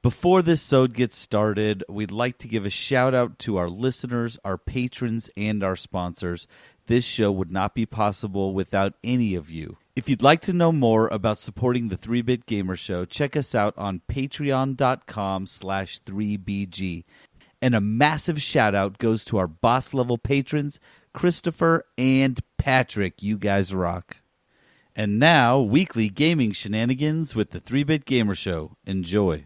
Before this sode gets started, we'd like to give a shout out to our listeners, our patrons, and our sponsors. This show would not be possible without any of you. If you'd like to know more about supporting the 3-Bit Gamer Show, check us out on patreon.com/3BG. And a massive shout out goes to our boss level patrons, Christopher and Patrick. You guys rock. And now, weekly gaming shenanigans with the 3-Bit Gamer Show. Enjoy.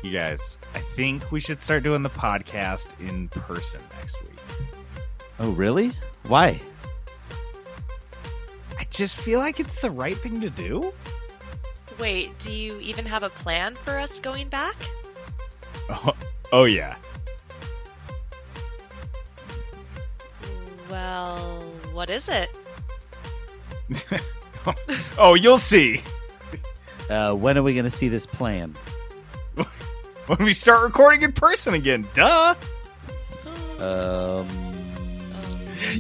You guys, I think we should start doing the podcast in person next week. Oh, really? Why? I just feel like it's the right thing to do. Wait, do you even have a plan for us going back? Oh yeah. Well, what is it? Oh, you'll see. When are we going to see this plan? When we start recording in person again. Duh.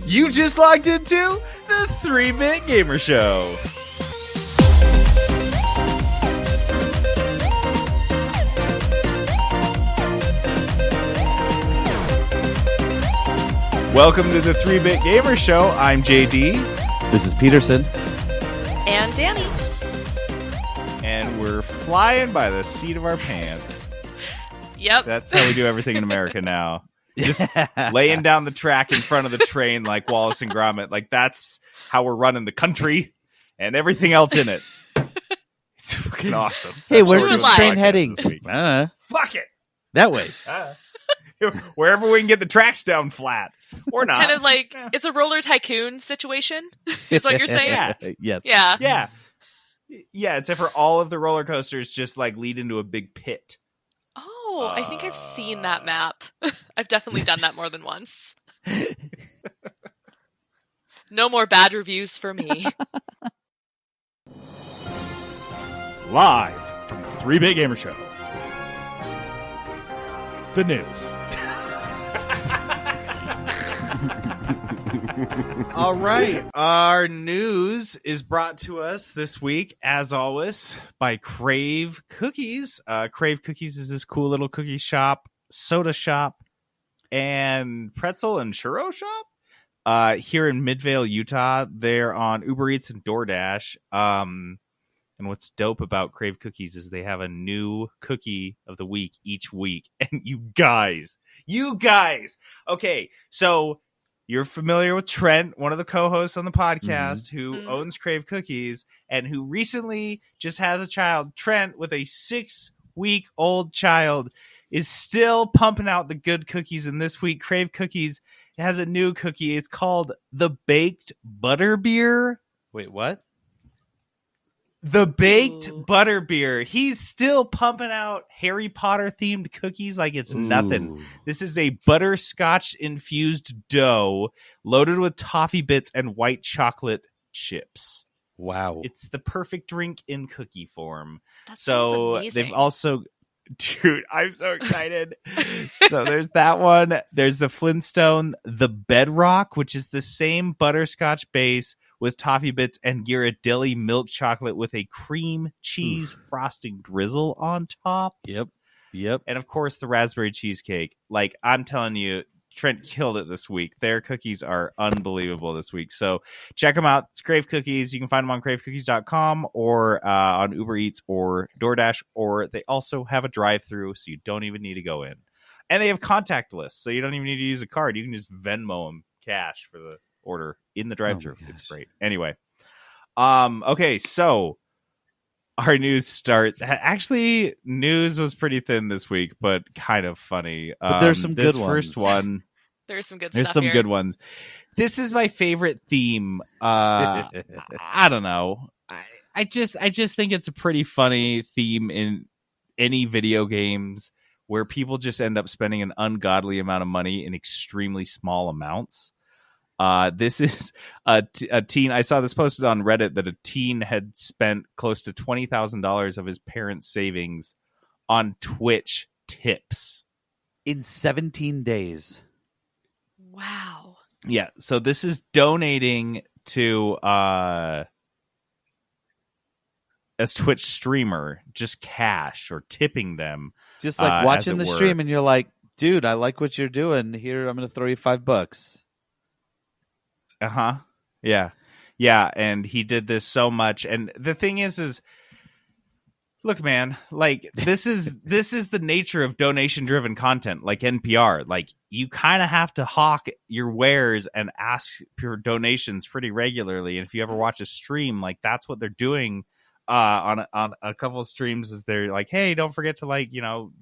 You just logged into the 3-Bit Gamer Show. Welcome to the 3-Bit Gamer Show. I'm JD. This is Peterson. And Danny. And we're flying by the seat of our pants. Yep. That's how we do everything in America now. Just laying down the track in front of the train like Wallace and Gromit. Like, that's how we're running the country and everything else in it. It's fucking awesome. Hey, That's where's what we're this doing train podcast heading? this week. Fuck it. That way. Wherever we can get the tracks down flat. Or not. Kind of like, it's a roller tycoon situation, is what you're saying? Yeah. Yes. Yeah. Yeah. Yeah, except for all of the roller coasters just like lead into a big pit. Oh, I think I've seen that map. I've definitely done that more than once. No more bad reviews for me. Live from the 3-Bit Gamer Show. The news. All right. Our news is brought to us this week, as always, by Crave Cookies. Crave Cookies is this cool little cookie shop, soda shop, and pretzel and churro shop here in Midvale, Utah. They're on Uber Eats and DoorDash. And what's dope about Crave Cookies is they have a new cookie of the week each week. And you guys, okay, so you're familiar with Trent, one of the co-hosts on the podcast, who owns Crave Cookies and who recently just has a child. Trent, with a 6-week-old child, is still pumping out the good cookies. And this week, Crave Cookies has a new cookie. It's called the Baked Butterbeer. Wait, what? The Baked Butterbeer. He's still pumping out Harry Potter themed cookies like it's nothing. This is a butterscotch infused dough loaded with toffee bits and white chocolate chips. Wow. It's the perfect drink in cookie form. That So sounds amazing. they've also, dude, I'm so excited. So there's that one. There's the Flintstone, the Bedrock, which is the same butterscotch base with toffee bits and Ghirardelli milk chocolate with a cream cheese frosting drizzle on top. Yep. And of course, the raspberry cheesecake. Like, I'm telling you, Trent killed it this week. Their cookies are unbelievable this week. So check them out. It's Crave Cookies. You can find them on cravecookies.com or on Uber Eats or DoorDash, or they also have a drive-through, so you don't even need to go in. And they have contact lists, so you don't even need to use a card. You can just Venmo them cash for the order in the drive-thru. It's great. Anyway, okay, so our news starts. Actually, news was pretty thin this week, but kind of funny. But there's some this good ones. First one, There's some good there's stuff some here. good ones. This is my favorite theme. I don't know. I just think it's a pretty funny theme in any video games where people just end up spending an ungodly amount of money in extremely small amounts. This is a teen. I saw this posted on Reddit that a teen had spent close to $20,000 of his parents' savings on Twitch tips. in 17 days. Wow. Yeah, so this is donating to a Twitch streamer, just cash or tipping them. Just like watching the stream and you're like, dude, I like what you're doing. Here, I'm going to throw you $5. Uh-huh. Yeah. Yeah, and he did this so much. And the thing is look, man, like this is the nature of donation-driven content, like NPR. Like you kind of have to hawk your wares and ask for donations pretty regularly. And if you ever watch a stream, like that's what they're doing on a couple of streams. Is they're like, hey, don't forget to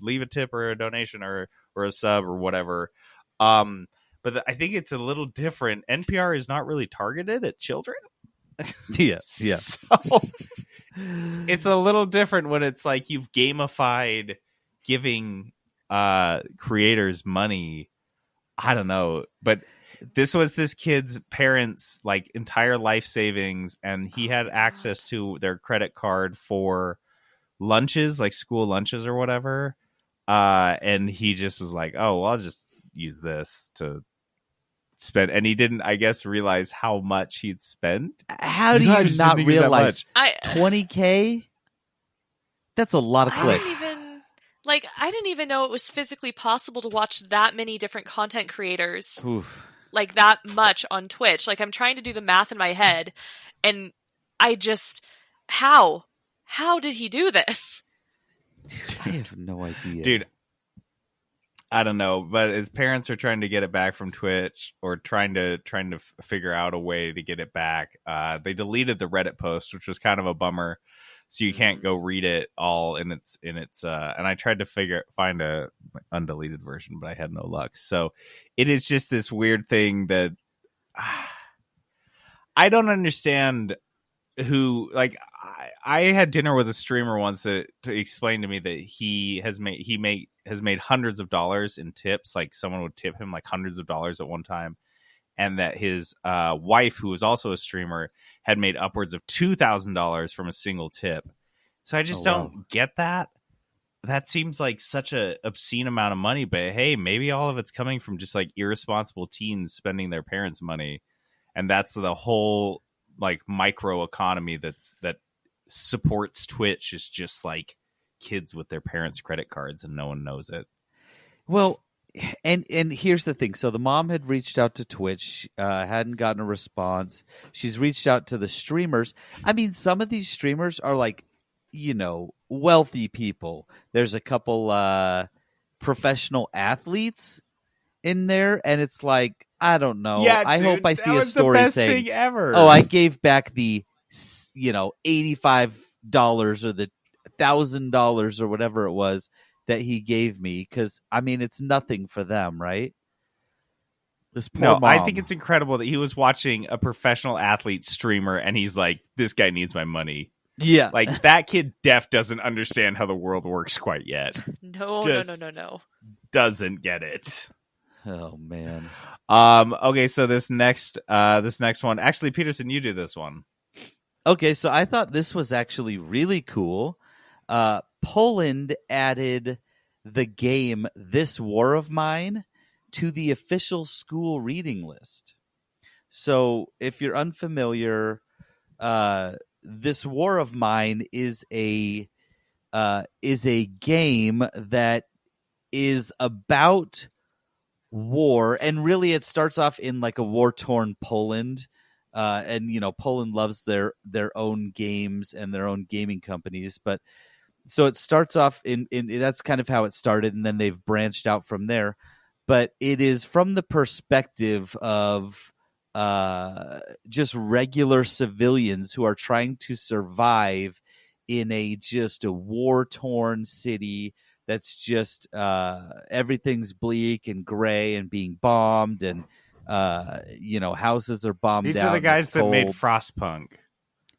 leave a tip or a donation or a sub or whatever. But I think it's a little different. NPR is not really targeted at children. Yeah. So it's a little different when it's like you've gamified giving creators money. I don't know, but this was this kid's parents' like entire life savings, and he had access to their credit card for lunches, like school lunches or whatever. And he just was like, "Oh, well, I'll just use this to spend," and he didn't, I guess, realize how much he'd spent. How do you not realize I 20K? That's a lot of clicks. I didn't even know it was physically possible to watch that many different content creators like that much on Twitch. Like I'm trying to do the math in my head, and I just how did he do this? Dude, I have no idea, dude. I don't know, but his parents are trying to get it back from Twitch, or trying to figure out a way to get it back. They deleted the Reddit post, which was kind of a bummer, so you can't go read it all in its. And I tried to find a undeleted version, but I had no luck. So it is just this weird thing that I don't understand. Who I had dinner with a streamer once to explain to me that he has made hundreds of dollars in tips. Like someone would tip him like hundreds of dollars at one time, and that his wife, who was also a streamer, had made upwards of $2,000 from a single tip. So I just don't get that. That seems like such a obscene amount of money. But hey, maybe all of it's coming from just like irresponsible teens spending their parents' money, and that's the whole like micro economy that supports Twitch, is just like kids with their parents' credit cards and no one knows it. Well, and here's the thing. So the mom had reached out to Twitch, hadn't gotten a response. She's reached out to the streamers. I mean, some of these streamers are like, wealthy people. There's a couple professional athletes in there, and it's like, I don't know. Yeah, I hope I see a was story the best saying, thing ever. "Oh, I gave back the $85 or the $1,000 or whatever it was that he gave me," because I mean, it's nothing for them, right? This poor mom. I think it's incredible that he was watching a professional athlete streamer, and he's like, "This guy needs my money." Yeah, like that kid doesn't understand how the world works quite yet. No. Doesn't get it. Oh man. Okay, so this next one, actually, Peterson, you do this one. Okay, so I thought this was actually really cool. Poland added the game This War of Mine to the official school reading list. So if you're unfamiliar, This War of Mine is a game that is about war, and really it starts off in like a war-torn Poland, and Poland loves their own games and their own gaming companies, but so it starts off in that's kind of how it started, and then they've branched out from there. But it is from the perspective of just regular civilians who are trying to survive in a war-torn city that's just everything's bleak and gray and being bombed, and houses are bombed out. These are the guys that made Frostpunk.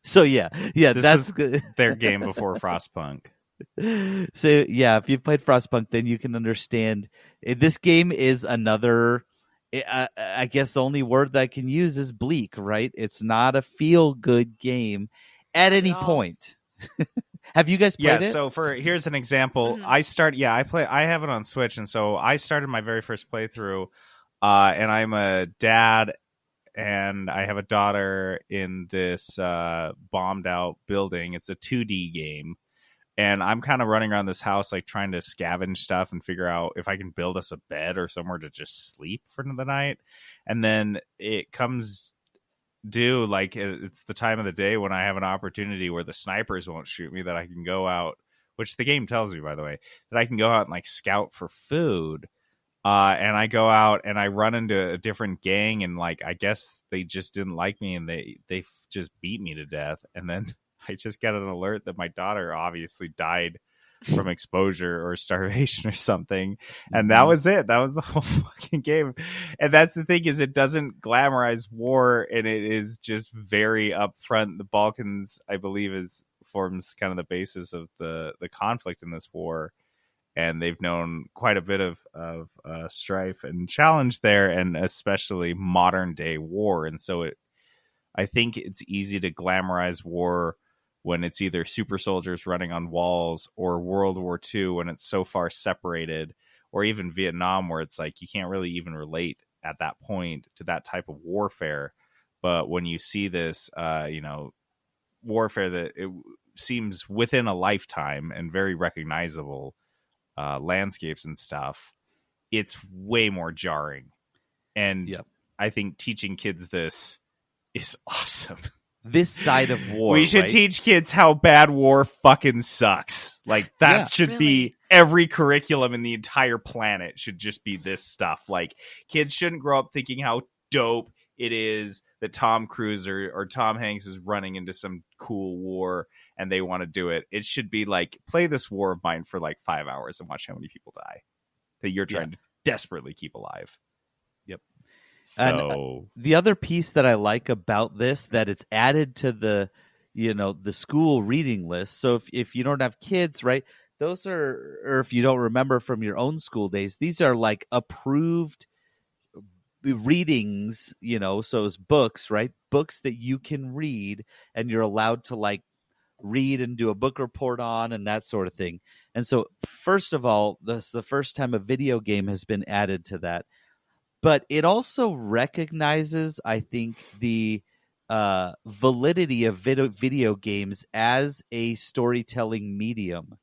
So yeah, that's their game before Frostpunk. So yeah, if you've played Frostpunk, then you can understand. This game is another. I guess the only word that I can use is bleak, right? It's not a feel-good game at any point. Have you guys played it? So here's an example. Mm-hmm. I have it on Switch, and so I started my very first playthrough, and I'm a dad, and I have a daughter in this bombed out building. It's a 2D game, and I'm kind of running around this house like trying to scavenge stuff and figure out if I can build us a bed or somewhere to just sleep for the night. And then it comes due, like it's the time of the day when I have an opportunity where the snipers won't shoot me, that I can go out, which the game tells me, by the way, that I can go out and like scout for food. And I go out and I run into a different gang, and like I guess they just didn't like me, and they just beat me to death. And then I just got an alert that my daughter obviously died from exposure or starvation or something, and that was it. That was the whole fucking game. And that's the thing, is it doesn't glamorize war, and it is just very upfront. The Balkans, I believe, forms kind of the basis of the conflict in this war. And they've known quite a bit of strife and challenge there, and especially modern day war. And so I think it's easy to glamorize war when it's either super soldiers running on walls, or World War II when it's so far separated, or even Vietnam where it's like you can't really even relate at that point to that type of warfare. But when you see this, warfare that it seems within a lifetime and very recognizable, landscapes and stuff, it's way more jarring. And I think teaching kids this is awesome. This side of war. We should teach kids how bad war fucking sucks. Like that should be every curriculum in the entire planet should just be this stuff. Like kids shouldn't grow up thinking how dope it is that Tom Cruise or Tom Hanks is running into some cool war and they want to do it. It should be like, play this war of mine for like 5 hours and watch how many people die that you're trying to desperately keep alive. Yep. So and the other piece that I like about this, that it's added to the school reading list. So if you don't have kids, right, those are, or if you don't remember from your own school days, these are like approved readings, so it's books, right? Books that you can read and you're allowed to like read and do a book report on and that sort of thing. And so first of all, this is the first time a video game has been added to that. But it also recognizes, I think, the validity of video games as a storytelling medium,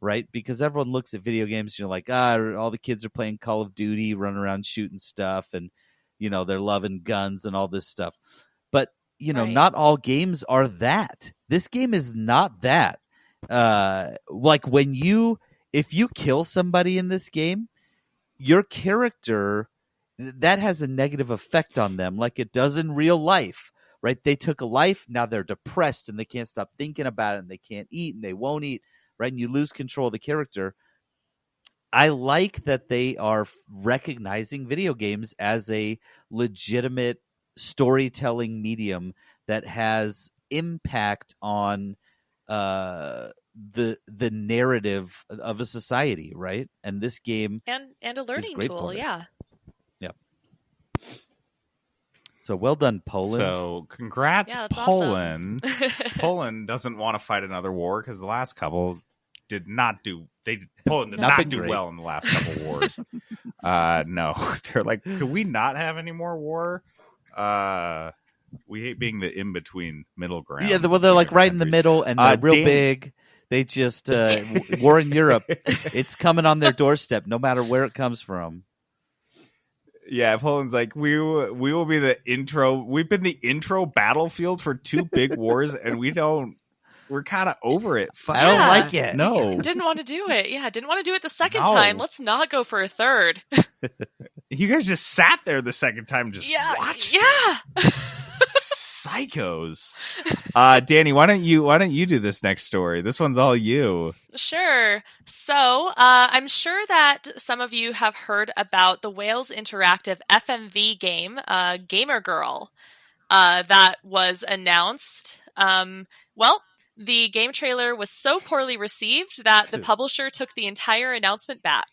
right? Because everyone looks at video games, like, all the kids are playing Call of Duty, running around shooting stuff, and, they're loving guns and all this stuff. But, not all games are that. This game is not that. Like if you kill somebody in this game, your character, that has a negative effect on them like it does in real life, right? They took a life, now they're depressed and they can't stop thinking about it, and they can't eat and they won't eat, right? And you lose control of the character. I like that they are recognizing video games as a legitimate storytelling medium that has impact on the narrative of a society, right? And this game and a learning tool, yeah. So well done, Poland. So congrats, Poland. Awesome. Poland doesn't want to fight another war because the last couple did not do. Poland did not do well in the last couple wars. No, they're like, could we not have any more war? We hate being the in between middle ground. Yeah, well, they're like right in the middle, and they're real big. They just war in Europe. It's coming on their doorstep, no matter where it comes from. Yeah, Poland's like, we will be the intro. We've been the intro battlefield for 2 big wars, and we're kind of over it. I don't like it. No. Didn't want to do it. Yeah, didn't want to do it the second time. Let's not go for a third. You guys just sat there the second time and just watched it. Psychos. Danny, why don't you do this next story? This one's all you. Sure. So I'm sure that some of you have heard about the Wales Interactive FMV game, Gamer Girl, that was announced. The game trailer was so poorly received that the publisher took the entire announcement back.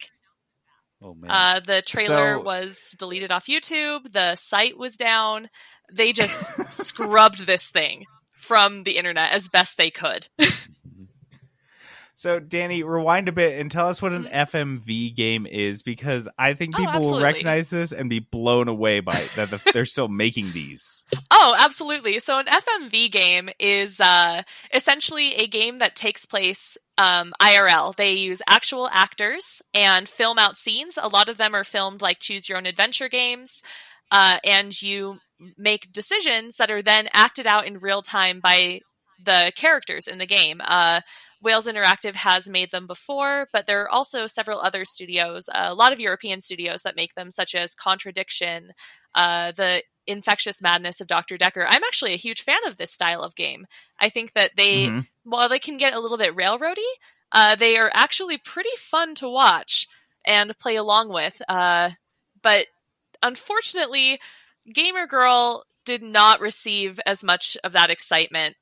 Oh man! The trailer was deleted off YouTube. The site was down. They just scrubbed this thing from the internet as best they could. So, Danny, rewind a bit and tell us what an FMV game is, because I think people will recognize this and be blown away by it, that they're still making these. Oh, absolutely. So an FMV game is essentially a game that takes place IRL. They use actual actors and film out scenes. A lot of them are filmed like Choose Your Own Adventure games, and you make decisions that are then acted out in real time by the characters in the game. Wales Interactive has made them before, but there are also several other studios, a lot of European studios that make them, such as Contradiction, the Infectious Madness of Dr. Decker. I'm actually a huge fan of this style of game. I think that they, while they can get a little bit railroady, they are actually pretty fun to watch and play along with. But unfortunately, Gamer Girl did not receive as much of that excitement.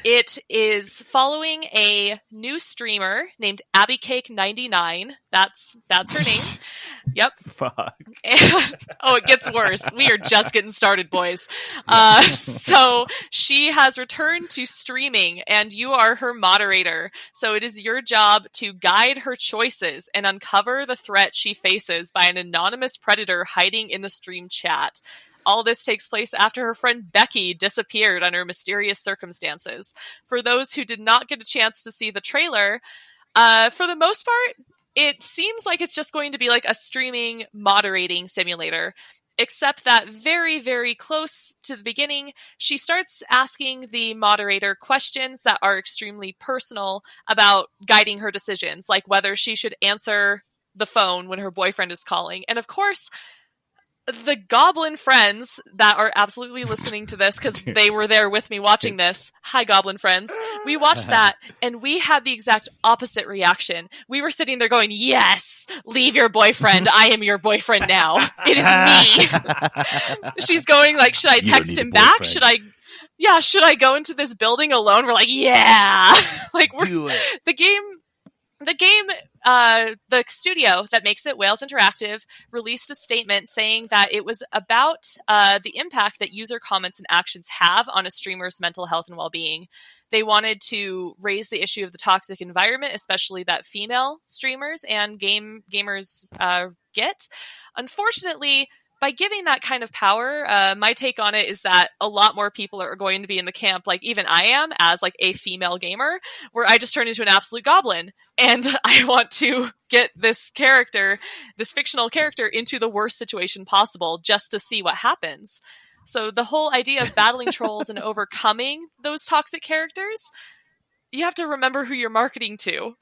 It is following a new streamer named AbbyCake99. That's her name. Yep. Fuck. And, it gets worse. We are just getting started, boys. So she has returned to streaming, and you are her moderator. So it is your job to guide her choices and uncover the threat she faces by an anonymous predator hiding in the stream chat. All this takes place after her friend Becky disappeared under mysterious circumstances. For those who did not get a chance to see the trailer, for the most part, it seems like it's just going to be like a streaming moderating simulator, except that very, very close to the beginning, she starts asking the moderator questions that are extremely personal about guiding her decisions, like whether she should answer the phone when her boyfriend is calling. And of course, the goblin friends that are absolutely listening to this, because they were there with me watching this. Hi, goblin friends. We watched that, and we had the exact opposite reaction. We were sitting there going, yes, leave your boyfriend. I am your boyfriend now. It is me. She's going like, should I text him back? Should I go into this building alone? We're like, yeah. Like, Do it. The game, the studio that makes it, Wales Interactive, released a statement saying that it was about the impact that user comments and actions have on a streamer's mental health and well-being. They wanted to raise the issue of the toxic environment, especially that female streamers and gamers get. Unfortunately, by giving that kind of power, my take on it is that a lot more people are going to be in the camp, like even I am, as like a female gamer, where I just turn into an absolute goblin. And I want to get this character, this fictional character, into the worst situation possible just to see what happens. So the whole idea of battling trolls and overcoming those toxic characters, you have to remember who you're marketing to,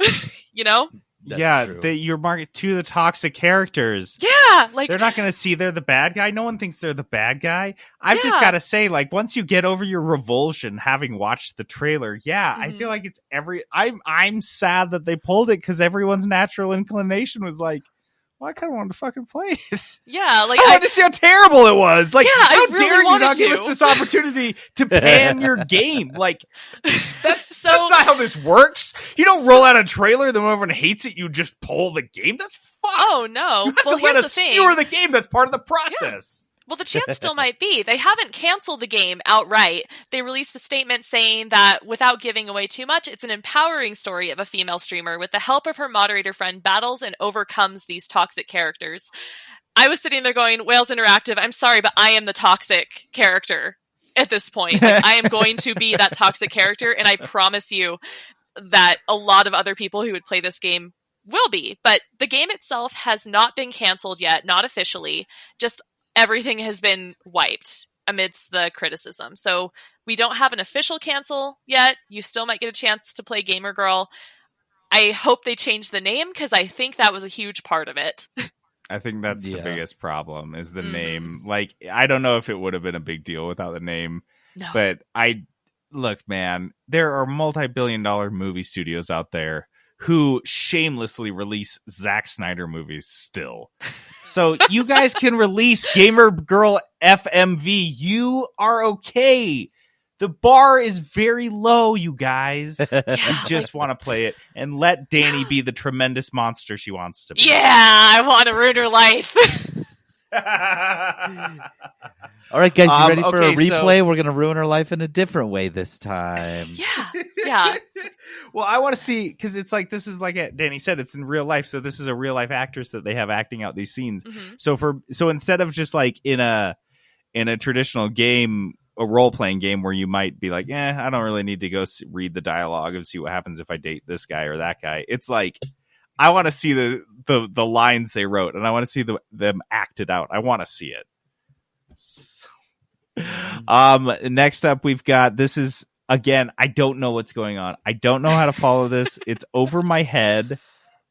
you know? You're marketing to the toxic characters. Yeah, like they're not going to see they're the bad guy. No one thinks they're the bad guy. I've just got to say, like, once you get over your revulsion having watched the trailer, I feel like it's I'm sad that they pulled it, because everyone's natural inclination was like, well, I kind of wanted to fucking play it. Yeah, like I wanted to see how terrible it was. Like, how really dare you not to. give us this opportunity to pan your game? Like, that's not how this works. You don't roll out a trailer, then when everyone hates it, you just pull the game. That's fucked. Oh no! You have to let us skewer the game. That's part of the process. Yeah. Well, the chance still might be. They haven't canceled the game outright. They released a statement saying that, without giving away too much, it's an empowering story of a female streamer with the help of her moderator friend battles and overcomes these toxic characters. I was sitting there going, Wales Interactive, I'm sorry, but I am the toxic character at this point. Like, I am going to be that toxic character, and I promise you that a lot of other people who would play this game will be. But the game itself has not been canceled yet, not officially, just everything has been wiped amidst the criticism. So we don't have an official cancel yet. You still might get a chance to play Gamer Girl. I hope they change the name, because I think that was a huge part of it. I think that's the biggest problem, is the name. Like, I don't know if it would have been a big deal without the name. No. But look, man, there are multi-billion-dollar movie studios out there who shamelessly release Zack Snyder movies still. So you guys can release Gamer Girl FMV. You are okay. The bar is very low, you guys. You just want to play it and let Danny be the tremendous monster she wants to be. Yeah, I want to ruin her life. All right, guys, you ready for a replay? We're going to ruin her life in a different way this time. Yeah. Yeah. Well, I want to see, because it's like, this is like Danny said, it's in real life. So this is a real life actress that they have acting out these scenes. Mm-hmm. So instead of just like in a traditional game, a role playing game where you might be like, I don't really need to go read the dialogue and see what happens if I date this guy or that guy. It's like, I want to see the lines they wrote, and I want to see them acted out. I want to see it. So, next up, we've got, this is, again, I don't know what's going on. I don't know how to follow this. It's over my head.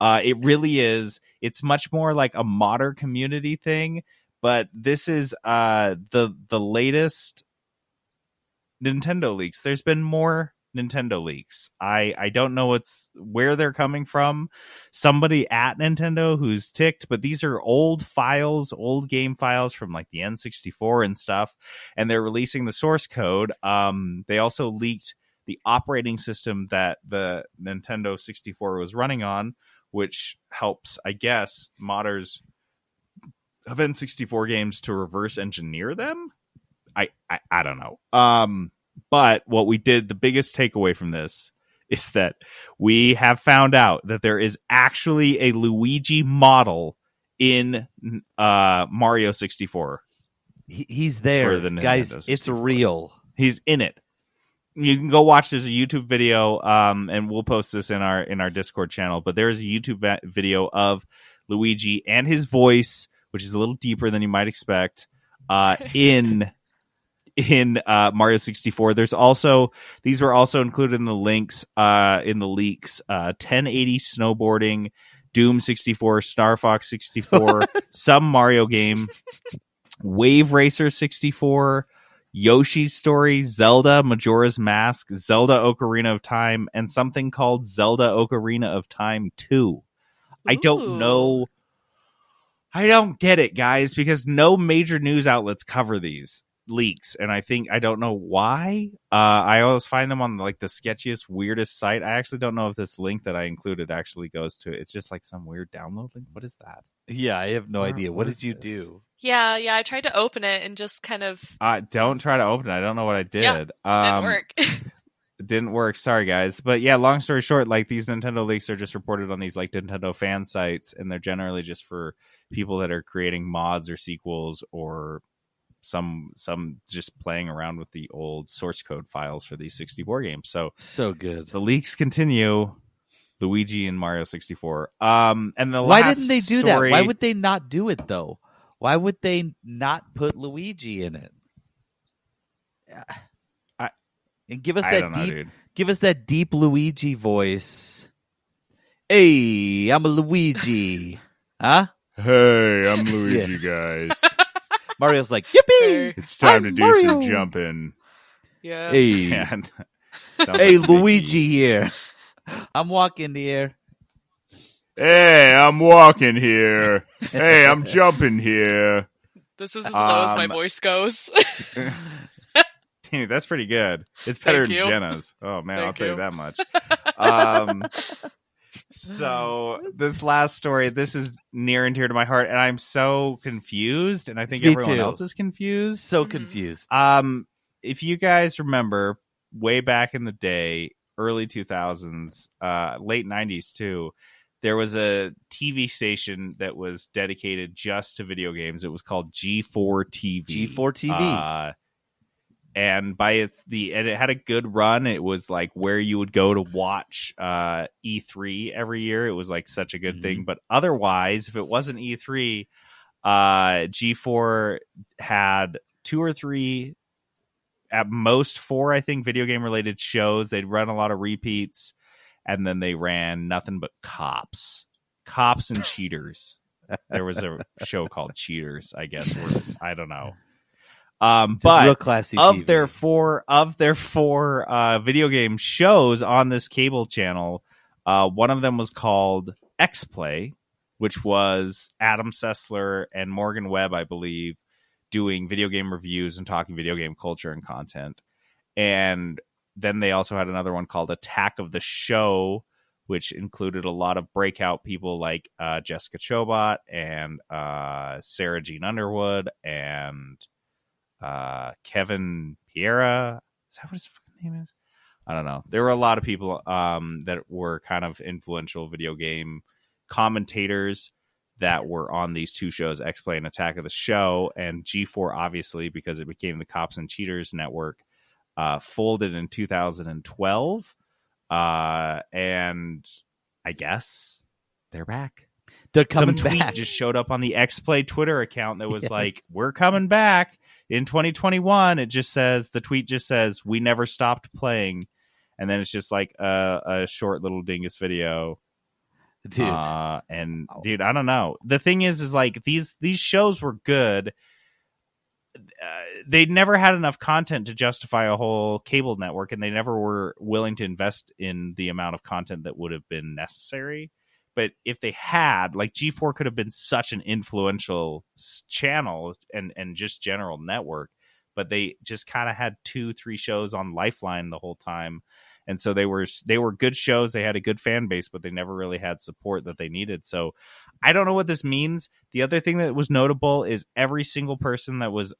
It really is. It's much more like a modder community thing, but this is the latest Nintendo leaks. There's been more Nintendo leaks. I don't know where they're coming from. Somebody at Nintendo who's ticked, but these are old game files from like the N64 and stuff, and they're releasing the source code. They also leaked the operating system that the Nintendo 64 was running on, which helps, I guess, modders of N64 games to reverse engineer them. I don't know. But what we did, the biggest takeaway from this is that we have found out that there is actually a Luigi model in Mario 64. He's there, guys. 64. It's real. He's in it. You can go watch. There's a YouTube video, and we'll post this in our Discord channel. But there's a YouTube video of Luigi and his voice, which is a little deeper than you might expect, in Mario 64. There's also, these were also included in the links, in the leaks, 1080 snowboarding, Doom 64, Star Fox 64, some Mario game, Wave Racer 64, Yoshi's Story, Zelda Majora's Mask, Zelda Ocarina of Time, and something called Zelda Ocarina of Time 2. I don't know. I don't get it, guys, because no major news outlets cover these leaks, and I don't know why. I always find them on like the sketchiest, weirdest site. I actually don't know if this link that I included actually goes to it. It's just like some weird download link. What is that? Yeah, I have no idea. What did you do? Yeah, I tried to open it and just kind of... Don't try to open it. I don't know what I did. Yeah, didn't work. It didn't work. Sorry, guys. But yeah, long story short, like these Nintendo leaks are just reported on these like Nintendo fan sites, and they're generally just for people that are creating mods or sequels, or some just playing around with the old source code files for these 64 games. So good. The leaks continue. Luigi and Mario 64. And the why last didn't they do story... that? Why would they not do it though? Why would they not put Luigi in it? And give us that deep Luigi voice. Hey, I'm a Luigi. Huh? Hey, I'm Luigi, guys. Mario's like, yippee! It's time to do Mario. some jumping. Yeah. Hey, hey, Luigi here. I'm walking here. Hey, I'm walking here. Hey, I'm jumping here. This is as low as my voice goes. Dude, that's pretty good. It's better than Jenna's. Oh man, I'll tell you that much. So this last story, this is near and dear to my heart, and I'm so confused, and I think everyone else is confused. So confused. If you guys remember, way back in the day, early 2000s, late 90s too, there was a TV station that was dedicated just to video games. It was called G4 TV. G4 TV. And and it had a good run. It was like where you would go to watch E3 every year. It was like such a good thing. But otherwise, if it wasn't E3, G4 had 2 or 3, at most 4, I think, video game related shows. They'd run a lot of repeats, and then they ran nothing but cops and cheaters. There was a show called Cheaters, I guess. I don't know. But real classy of TV. their four video game shows on this cable channel, one of them was called X Play, which was Adam Sessler and Morgan Webb, I believe, doing video game reviews and talking video game culture and content. And then they also had another one called Attack of the Show, which included a lot of breakout people like Jessica Chobot and Sarah Jean Underwood and Kevin Piera. Is that what his fucking name is? I don't know. There were a lot of people that were kind of influential video game commentators that were on these two shows, X-Play and Attack of the Show, and G4, obviously, because it became the Cops and Cheaters Network, folded in 2012. And I guess they're back. They're coming Some tweet back. just showed up on the X-Play Twitter account that was like, we're coming back in 2021. The tweet just says, we never stopped playing. And then it's just like a short little dingus video. Dude, I don't know. The thing is like these shows were good. They never had enough content to justify a whole cable network, and they never were willing to invest in the amount of content that would have been necessary. But if they had, like, G4 could have been such an influential channel and just general network, but they just kind of had 2-3 shows on Lifeline the whole time. And so they were good shows. They had a good fan base, but they never really had support that they needed. So I don't know what this means. The other thing that was notable is every single person that was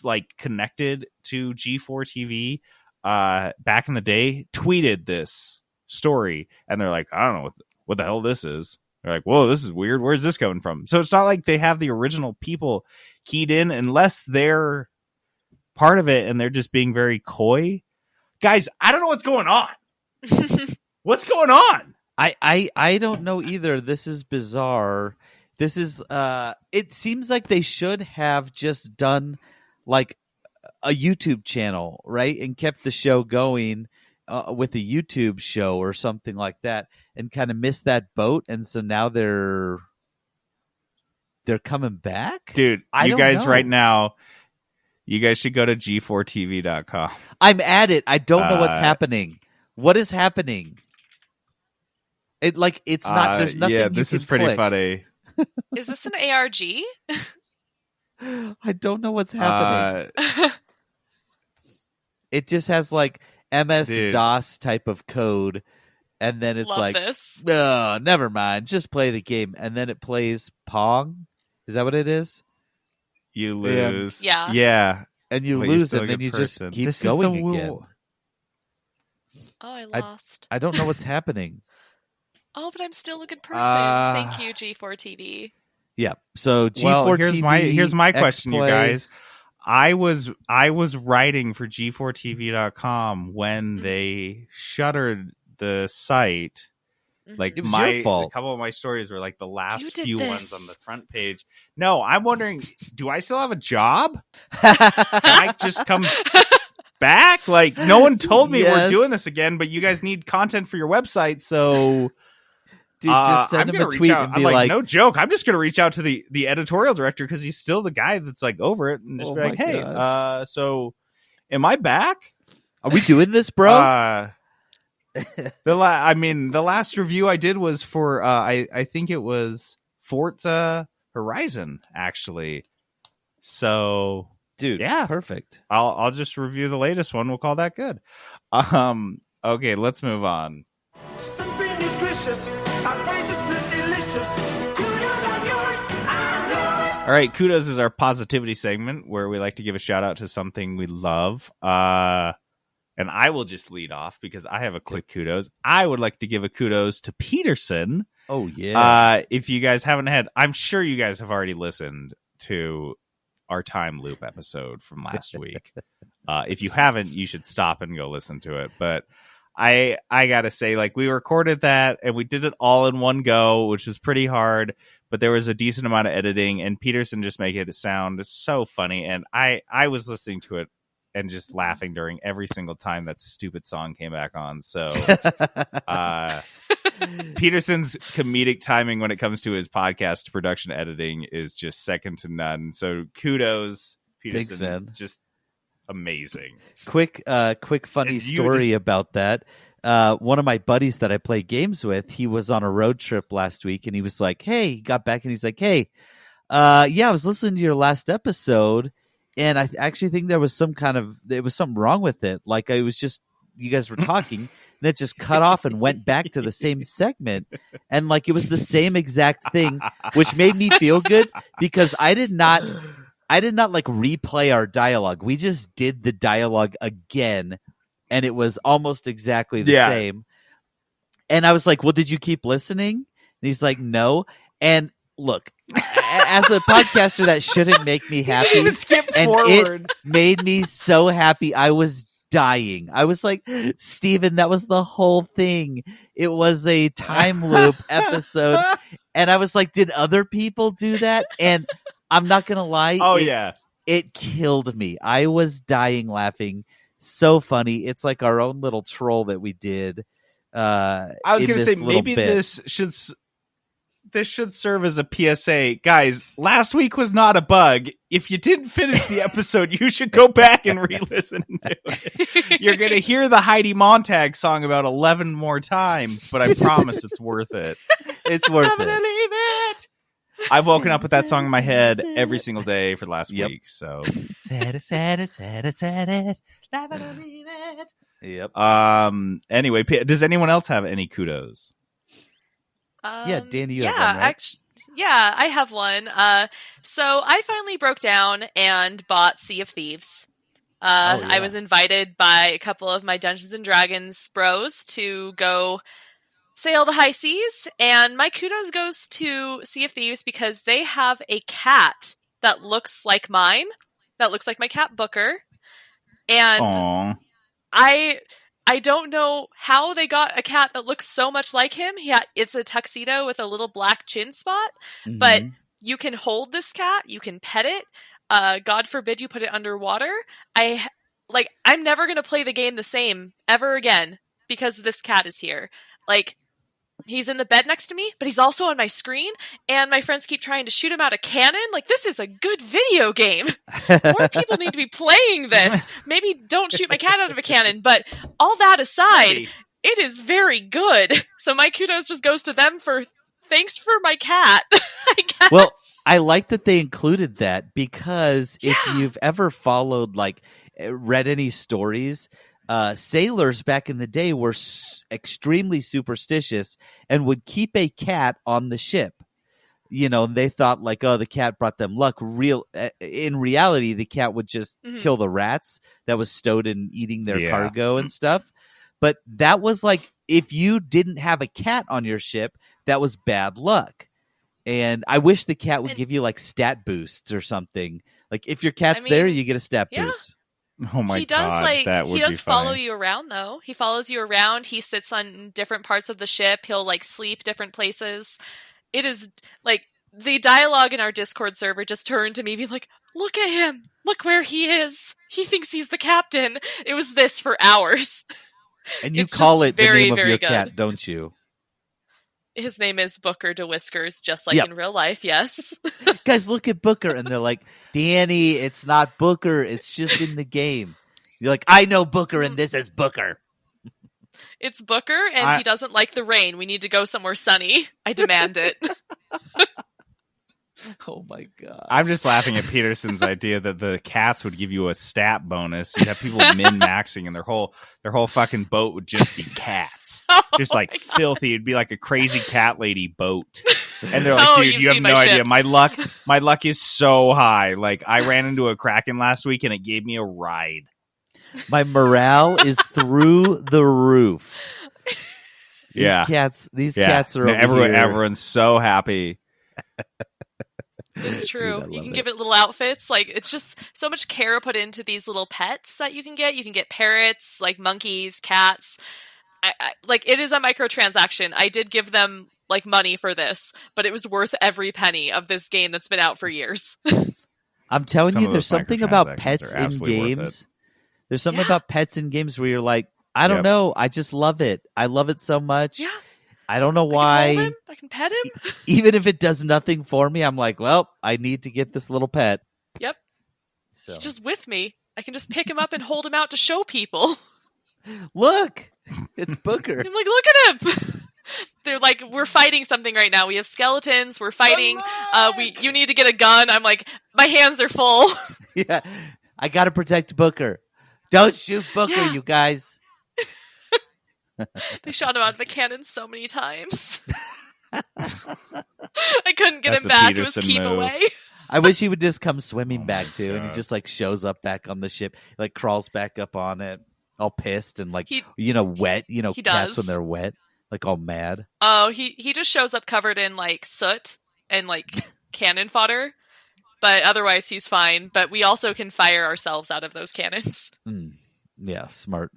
like connected to G4 TV back in the day tweeted this story, and they're like, I don't know what the hell this is. They're like, whoa, this is weird. Where's this coming from? So it's not like they have the original people keyed in unless they're part of it and they're just being very coy. Guys, I don't know what's going on. What's going on? I don't know either. This is bizarre. This is it seems like they should have just done like a YouTube channel, right? And kept the show going with a YouTube show or something like that, and kind of missed that boat. And so now they're coming back? Dude, you guys right now, you guys should go to g4tv.com. I'm at it. I don't know what's happening. What is happening? It's not. There's nothing. Yeah, this is pretty funny. Is this an ARG? I don't know what's happening. It just has like MS-DOS type of code, and then it's Love this. Oh, never mind. Just play the game, and then it plays Pong. Is that what it is? You lose. Yeah. And you lose, and then you just keep going again. Oh, I lost. I don't know what's happening. Oh, but I'm still a good person. Thank you, G4 TV. Yeah. So G4 TV. Here's my question, X-Play. you guys. I was writing for G4TV.com when they shuttered the site. Like it was your fault. A couple of my stories were like the last You did few this. ones on the front page. No, I'm wondering, do I still have a job? Can I just come back? Like, no one told me we're doing this again, but you guys need content for your website, so Dude, just send him a tweet and be like, no joke, I'm just going to reach out to the editorial director because he's still the guy that's like over it, and just be like, hey, so am I back? Are we doing this, bro? The last review I did was for I think it was Forza Horizon, actually. So, dude, yeah, perfect. I'll just review the latest one. We'll call that good. Okay, let's move on. Something nutritious, outrageously delicious. Kudos on yours, I know. All right, kudos is our positivity segment where we like to give a shout out to something we love. And I will just lead off because I have a quick kudos. I would like to give a kudos to Peterson. Oh, yeah. If you guys haven't had, I'm sure you guys have already listened to our time loop episode from last week. If you haven't, you should stop and go listen to it. But I got to say, like, we recorded that and we did it all in one go, which was pretty hard. But there was a decent amount of editing, and Peterson just made it sound so funny. And I was listening to it and just laughing during every single time that stupid song came back on. So Peterson's comedic timing when it comes to his podcast production editing is just second to none. So kudos, Peterson. Thanks, man. Just amazing. Quick funny story about that. One of my buddies that I play games with, he was on a road trip last week, and he was like, hey, he got back and he's like, hey, I was listening to your last episode, and I actually think there was something wrong with it. Like, it was just, you guys were talking, and it just cut off and went back to the same segment. And like, it was the same exact thing, which made me feel good because I did not like replay our dialogue. We just did the dialogue again. and it was almost exactly the Yeah. same. And I was like, well, did you keep listening? And he's like, no. And look, as a podcaster, that shouldn't make me happy. Even skip And forward. it made me so happy. I was dying. I was like, Steven, that was the whole thing. It was a time loop episode. And I was like, did other people do that? And I'm not going to lie. Oh, yeah. It killed me. I was dying laughing. So funny. It's like our own little troll that we did. I was going to say, maybe this should serve as a PSA. Guys, last week was not a bug. If you didn't finish the episode, you should go back and re-listen to it. You're going to hear the Heidi Montag song about 11 more times, but I promise it's worth it. It's worth Never it. leave it. I've woken up with that song in my head every single day for the last week. So, Said it. Never leave it. Yep. Anyway, does anyone else have any kudos? Yeah, Danny, you have yeah, one, right? yeah, I have one. So I finally broke down and bought Sea of Thieves. I was invited by a couple of my Dungeons and Dragons bros to go sail the high seas, and my kudos goes to Sea of Thieves because they have a cat that looks like mine, that looks like my cat Booker, and Aww. I don't know how they got a cat that looks so much like him. It's a tuxedo with a little black chin spot, but you can hold this cat, you can pet it. God forbid you put it underwater. I'm never going to play the game the same ever again because this cat is here. Like, he's in the bed next to me, but he's also on my screen, and my friends keep trying to shoot him out of cannon. Like, this is a good video game. More people need to be playing this. Maybe don't shoot my cat out of a cannon, but all that aside, it is very good. So my kudos just goes to them for thanks for my cat, I guess. Well, I like that they included that because if you've ever followed, read any stories, sailors back in the day were extremely superstitious and would keep a cat on the ship. You know, they thought the cat brought them luck. In reality, the cat would just kill the rats that was stowed in eating their cargo and stuff. But that was if you didn't have a cat on your ship, that was bad luck. And I wish the cat would give you stat boosts or something. Like if your cat's there, you get a stat boost. Oh my God, he does follow you around though. He follows you around. He sits on different parts of the ship. He'll sleep different places. It is the dialogue in our Discord server just turned to me being like, look at him. Look where he is. He thinks he's the captain. It was this for hours. And you call it the name of your cat, don't you? His name is Booker DeWhiskers, just like in real life, yes. Guys, look at Booker, and they're like, Danny, it's not Booker, it's just in the game. You're like, I know Booker, and this is Booker. It's Booker, and he doesn't like the rain. We need to go somewhere sunny. I demand it. Oh my God. I'm just laughing at Peterson's idea that the cats would give you a stat bonus. You'd have people min-maxing, and their whole fucking boat would just be cats. Just filthy. It'd be like a crazy cat lady boat. And they're like, dude, you have no idea. My luck is so high. I ran into a Kraken last week, and it gave me a ride. My morale is through the roof. These cats are over here. Everyone's so happy. It's true. Dude, you can give it little outfits. It's just so much care put into these little pets that you can get. You can get parrots, monkeys, cats. It is a microtransaction. I did give them money for this, but it was worth every penny of this game that's been out for years. I'm telling you, there's something about pets in games. There's something about pets in games where you're like, I don't know. I just love it. I love it so much. Yeah. I don't know why. I can hold him. I can pet him. Even if it does nothing for me, I'm like, well, I need to get this little pet. Yep. So. He's just with me. I can just pick him up and hold him out to show people. Look, it's Booker. I'm like, look at him. They're like, we're fighting something right now. We have skeletons. We're fighting. You need to get a gun. I'm like, my hands are full. Yeah, I got to protect Booker. Don't shoot Booker, you guys. They shot him out of a cannon so many times. I couldn't get him back. It was keep away. I wish he would just come swimming back too, and he just shows up back on the ship, crawls back up on it. all pissed and like He wet. He does. Cats when they're wet, like all mad. Oh, he just shows up covered in like soot and like cannon fodder, but otherwise he's fine. But we also can fire ourselves out of those cannons. Yeah, smart.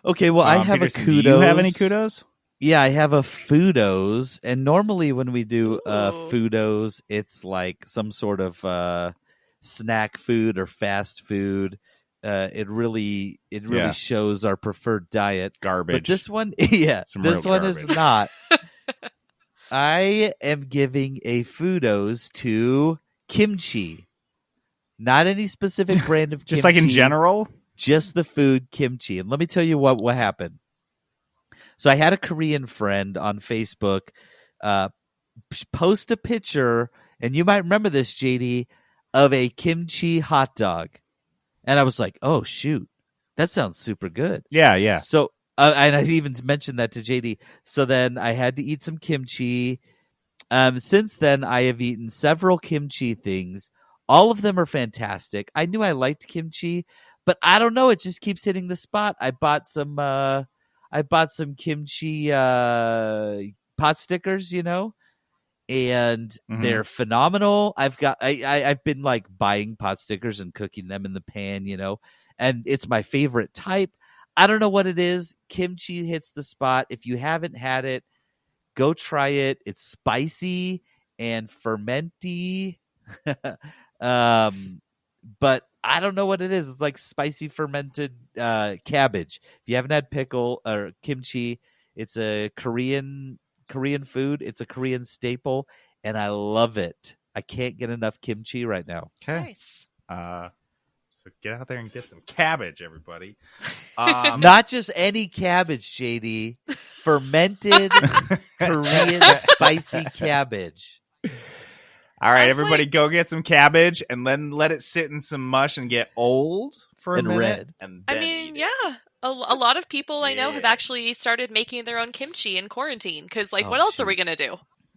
Okay, well, I have Peterson, a kudos. Do you have any kudos? Yeah, I have a Foodos, and normally when we do Ooh. Foodos, it's like some sort of snack food or fast food. It really shows our preferred diet. Garbage. But this one, this one garbage. is not. I am giving a Foodos to kimchi. Not any specific brand of kimchi. Just like in general? Just the food kimchi. And let me tell you what happened. So I had a Korean friend on Facebook post a picture, and you might remember this, JD, of a kimchi hot dog. And I was like, oh, shoot, that sounds super good. Yeah. So, and I even mentioned that to JD. So then I had to eat some kimchi. Since then, I have eaten several kimchi things. All of them are fantastic. I knew I liked kimchi, but I don't know. It just keeps hitting the spot. I bought some kimchi pot stickers, and they're phenomenal. I've been like buying pot stickers and cooking them in the pan, and it's my favorite type. I don't know what it is. Kimchi hits the spot. If you haven't had it, go try it. It's spicy and fermenty. But I don't know what it is. It's like spicy fermented cabbage. If you haven't had pickle or kimchi, it's a Korean food. It's a Korean staple, and I love it. I can't get enough kimchi right now. Okay. Nice. So get out there and get some cabbage, everybody. Not just any cabbage, JD. Fermented Korean spicy cabbage. All right, Honestly, everybody, go get some cabbage and then let it sit in some mush and get old for a And minute. red. And then eat it. yeah. A lot of people I know have Yeah. actually started making their own kimchi in quarantine because, Oh, what else are shoot. we gonna do?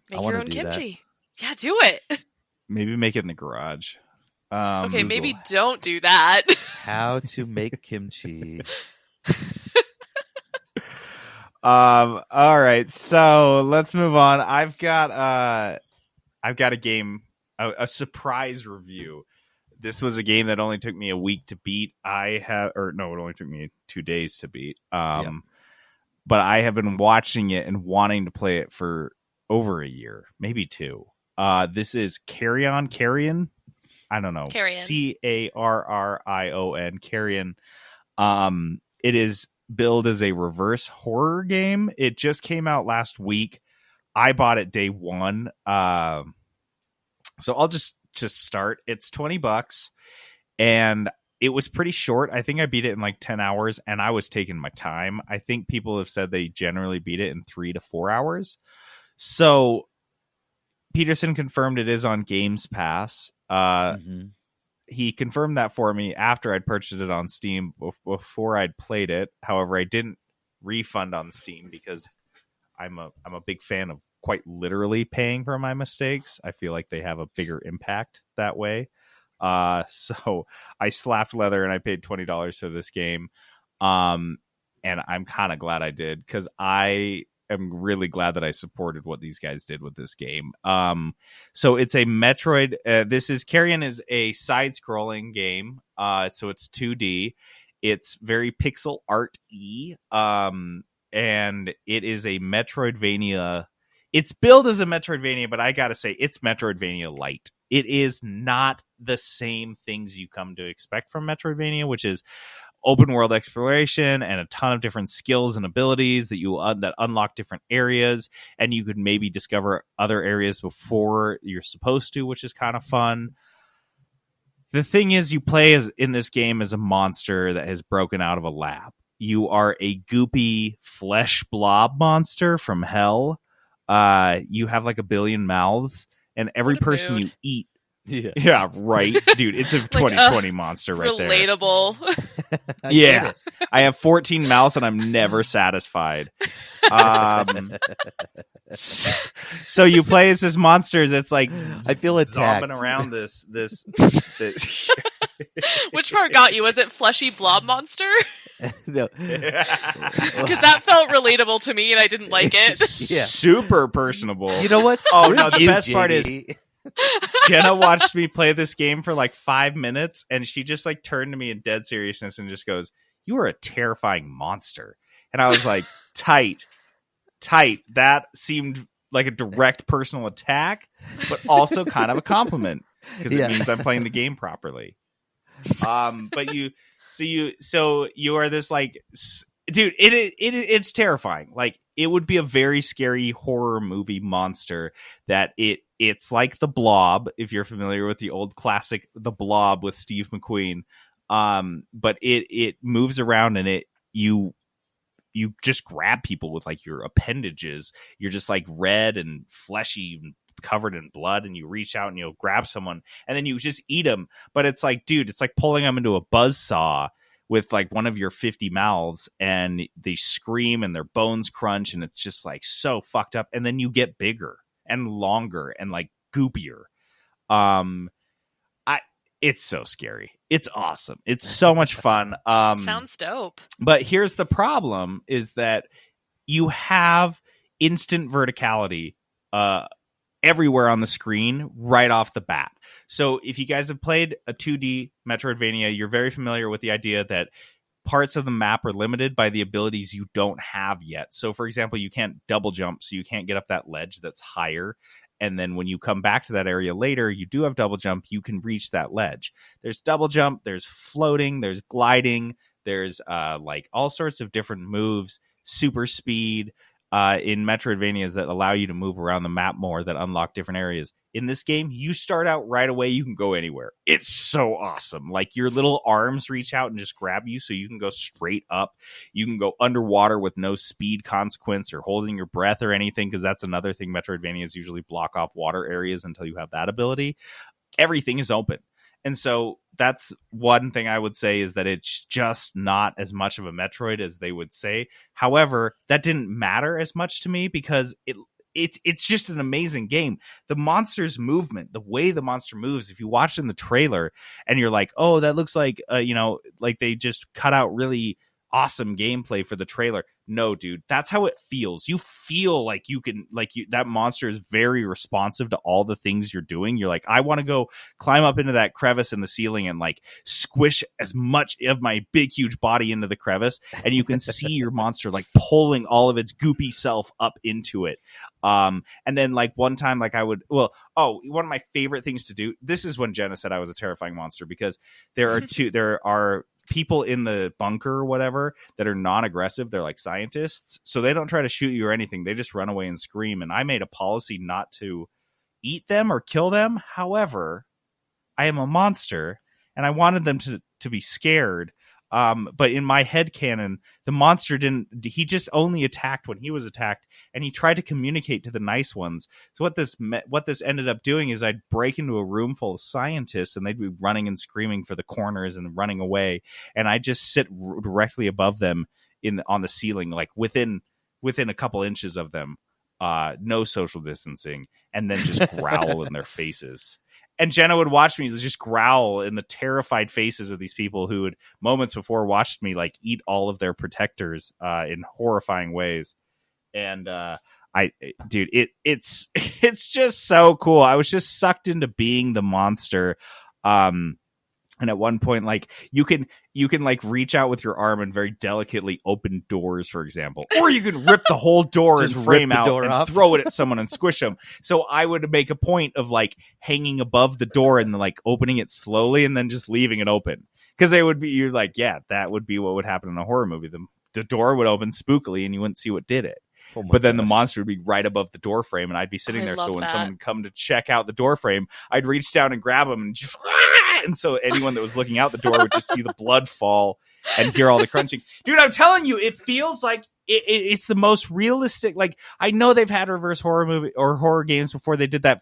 Make wanna your own do that. kimchi. Yeah, do it. Maybe make it in the garage. Okay, maybe Google. don't do that. How to make kimchi. All right, so let's move on. I've got a game, a surprise review. This was a game that only took me a week to beat. It only took me 2 days to beat. But I have been watching it and wanting to play it for over a year, maybe 2. This is Carrion. I don't know. Carrion. Carrion. Carrion. It is billed as a reverse horror game. It just came out last week. I bought it day one. So I'll just start. It's $20, and it was pretty short. I think I beat it in like 10 hours, and I was taking my time. I think people have said they generally beat it in 3 to 4 hours. So Peterson confirmed it is on Games Pass. He confirmed that for me after I'd purchased it on Steam before I'd played it. However, I didn't refund on Steam because I'm a big fan of quite literally paying for my mistakes. I feel like they have a bigger impact that way. So I slapped leather and I paid $20 for this game. And I'm kind of glad I did, because I am really glad that I supported what these guys did with this game. So it's a Metroid. Carrion is a side-scrolling game. So it's 2D. It's very pixel art-y. And it is a Metroidvania. It's billed as a Metroidvania, but I gotta say, it's Metroidvania light. It is not the same things you come to expect from Metroidvania, which is open world exploration and a ton of different skills and abilities that unlock different areas, and you could maybe discover other areas before you're supposed to, which is kind of fun. The thing is, you play in this game as a monster that has broken out of a lab. You are a goopy flesh blob monster from hell. You have like a billion mouths, and every What a person mood. you eat. Yeah, Right, dude. It's a 2020 monster right there. Relatable. Yeah, I have 14 mouths and I'm never satisfied. So you play as this monster that's like I feel attacked. zombing around this Which part got you? Was it fleshy blob monster? No. Because that felt relatable to me and I didn't like it. Yeah. Super personable. You know what? Oh, no, the You, best part is JD. Jenna watched me play this game for like 5 minutes, and she just like turned to me in dead seriousness and just goes, "You are a terrifying monster." And I was like, tight. That seemed like a direct personal attack, but also kind of a compliment because it means I'm playing the game properly. But you are this like, dude, it's terrifying. Like, it would be a very scary horror movie monster that it's like the Blob, if you're familiar with the old classic The Blob with Steve McQueen. But it moves around and you just grab people with like your appendages. You're just like red and fleshy and covered in blood, and you reach out and you'll grab someone and then you just eat them. But it's like, dude, it's like pulling them into a buzzsaw with like one of your 50 mouths, and they scream and their bones crunch, and it's just like so fucked up. And then you get bigger and longer and like goopier. It's so scary. It's awesome. It's so much fun. Sounds dope. But here's the problem is that you have instant verticality everywhere on the screen right off the bat. So if you guys have played a 2D Metroidvania, you're very familiar with the idea that parts of the map are limited by the abilities you don't have yet. So for example, you can't double jump, so you can't get up that ledge that's higher. And then when you come back to that area later, you do have double jump, you can reach that ledge. There's double jump, there's floating, there's gliding, there's like all sorts of different moves, super speed in Metroidvanias that allow you to move around the map more, that unlock different areas. In this game, you start out right away, you can go anywhere. It's so awesome. Like, your little arms reach out and just grab you, so you can go straight up. You can go underwater with no speed consequence or holding your breath or anything, because that's another thing. Metroidvanias usually block off water areas until you have that ability. Everything is open. And so that's one thing I would say, is that it's just not as much of a Metroid as they would say. However, that didn't matter as much to me, because it's just an amazing game. The monster's movement, the way the monster moves, if you watch in the trailer and you're like, oh, that looks like, like they just cut out really awesome gameplay for the trailer. No, dude, that's how it feels. You feel like that monster is very responsive to all the things you're doing. You're like, I want to go climb up into that crevice in the ceiling and like squish as much of my big, huge body into the crevice. And you can see your monster like pulling all of its goopy self up into it. And then like one time, like one of my favorite things to do, this is when Jenna said I was a terrifying monster, because there are people in the bunker or whatever that are non-aggressive. They're like scientists, so they don't try to shoot you or anything. They just run away and scream. And I made a policy not to eat them or kill them. However, I am a monster and I wanted them to be scared. But in my headcanon, the monster he just only attacked when he was attacked, and he tried to communicate to the nice ones. So what this ended up doing is I'd break into a room full of scientists, and they'd be running and screaming for the corners and running away, and I'd just sit directly above them on the ceiling, like within a couple inches of them, no social distancing, and then just growl in their faces. And Jenna would watch me just growl in the terrified faces of these people who had moments before watched me like eat all of their protectors in horrifying ways. And it's just so cool. I was just sucked into being the monster. And at one point, like you can like reach out with your arm and very delicately open doors, for example, or you can rip the whole door and frame out and throw it at someone and squish them. So I would make a point of like hanging above the door and like opening it slowly and then just leaving it open, because you're like, yeah, that would be what would happen in a horror movie. The door would open spookily and you wouldn't see what did it. But then the monster would be right above the door frame, and I'd be sitting there. So when someone would come to check out the door frame, I'd reach down and grab them, and so anyone that was looking out the door would just see the blood fall and hear all the crunching. Dude, I'm telling you, it feels like it's the most realistic. Like, I know they've had reverse horror movie or horror games before. They did that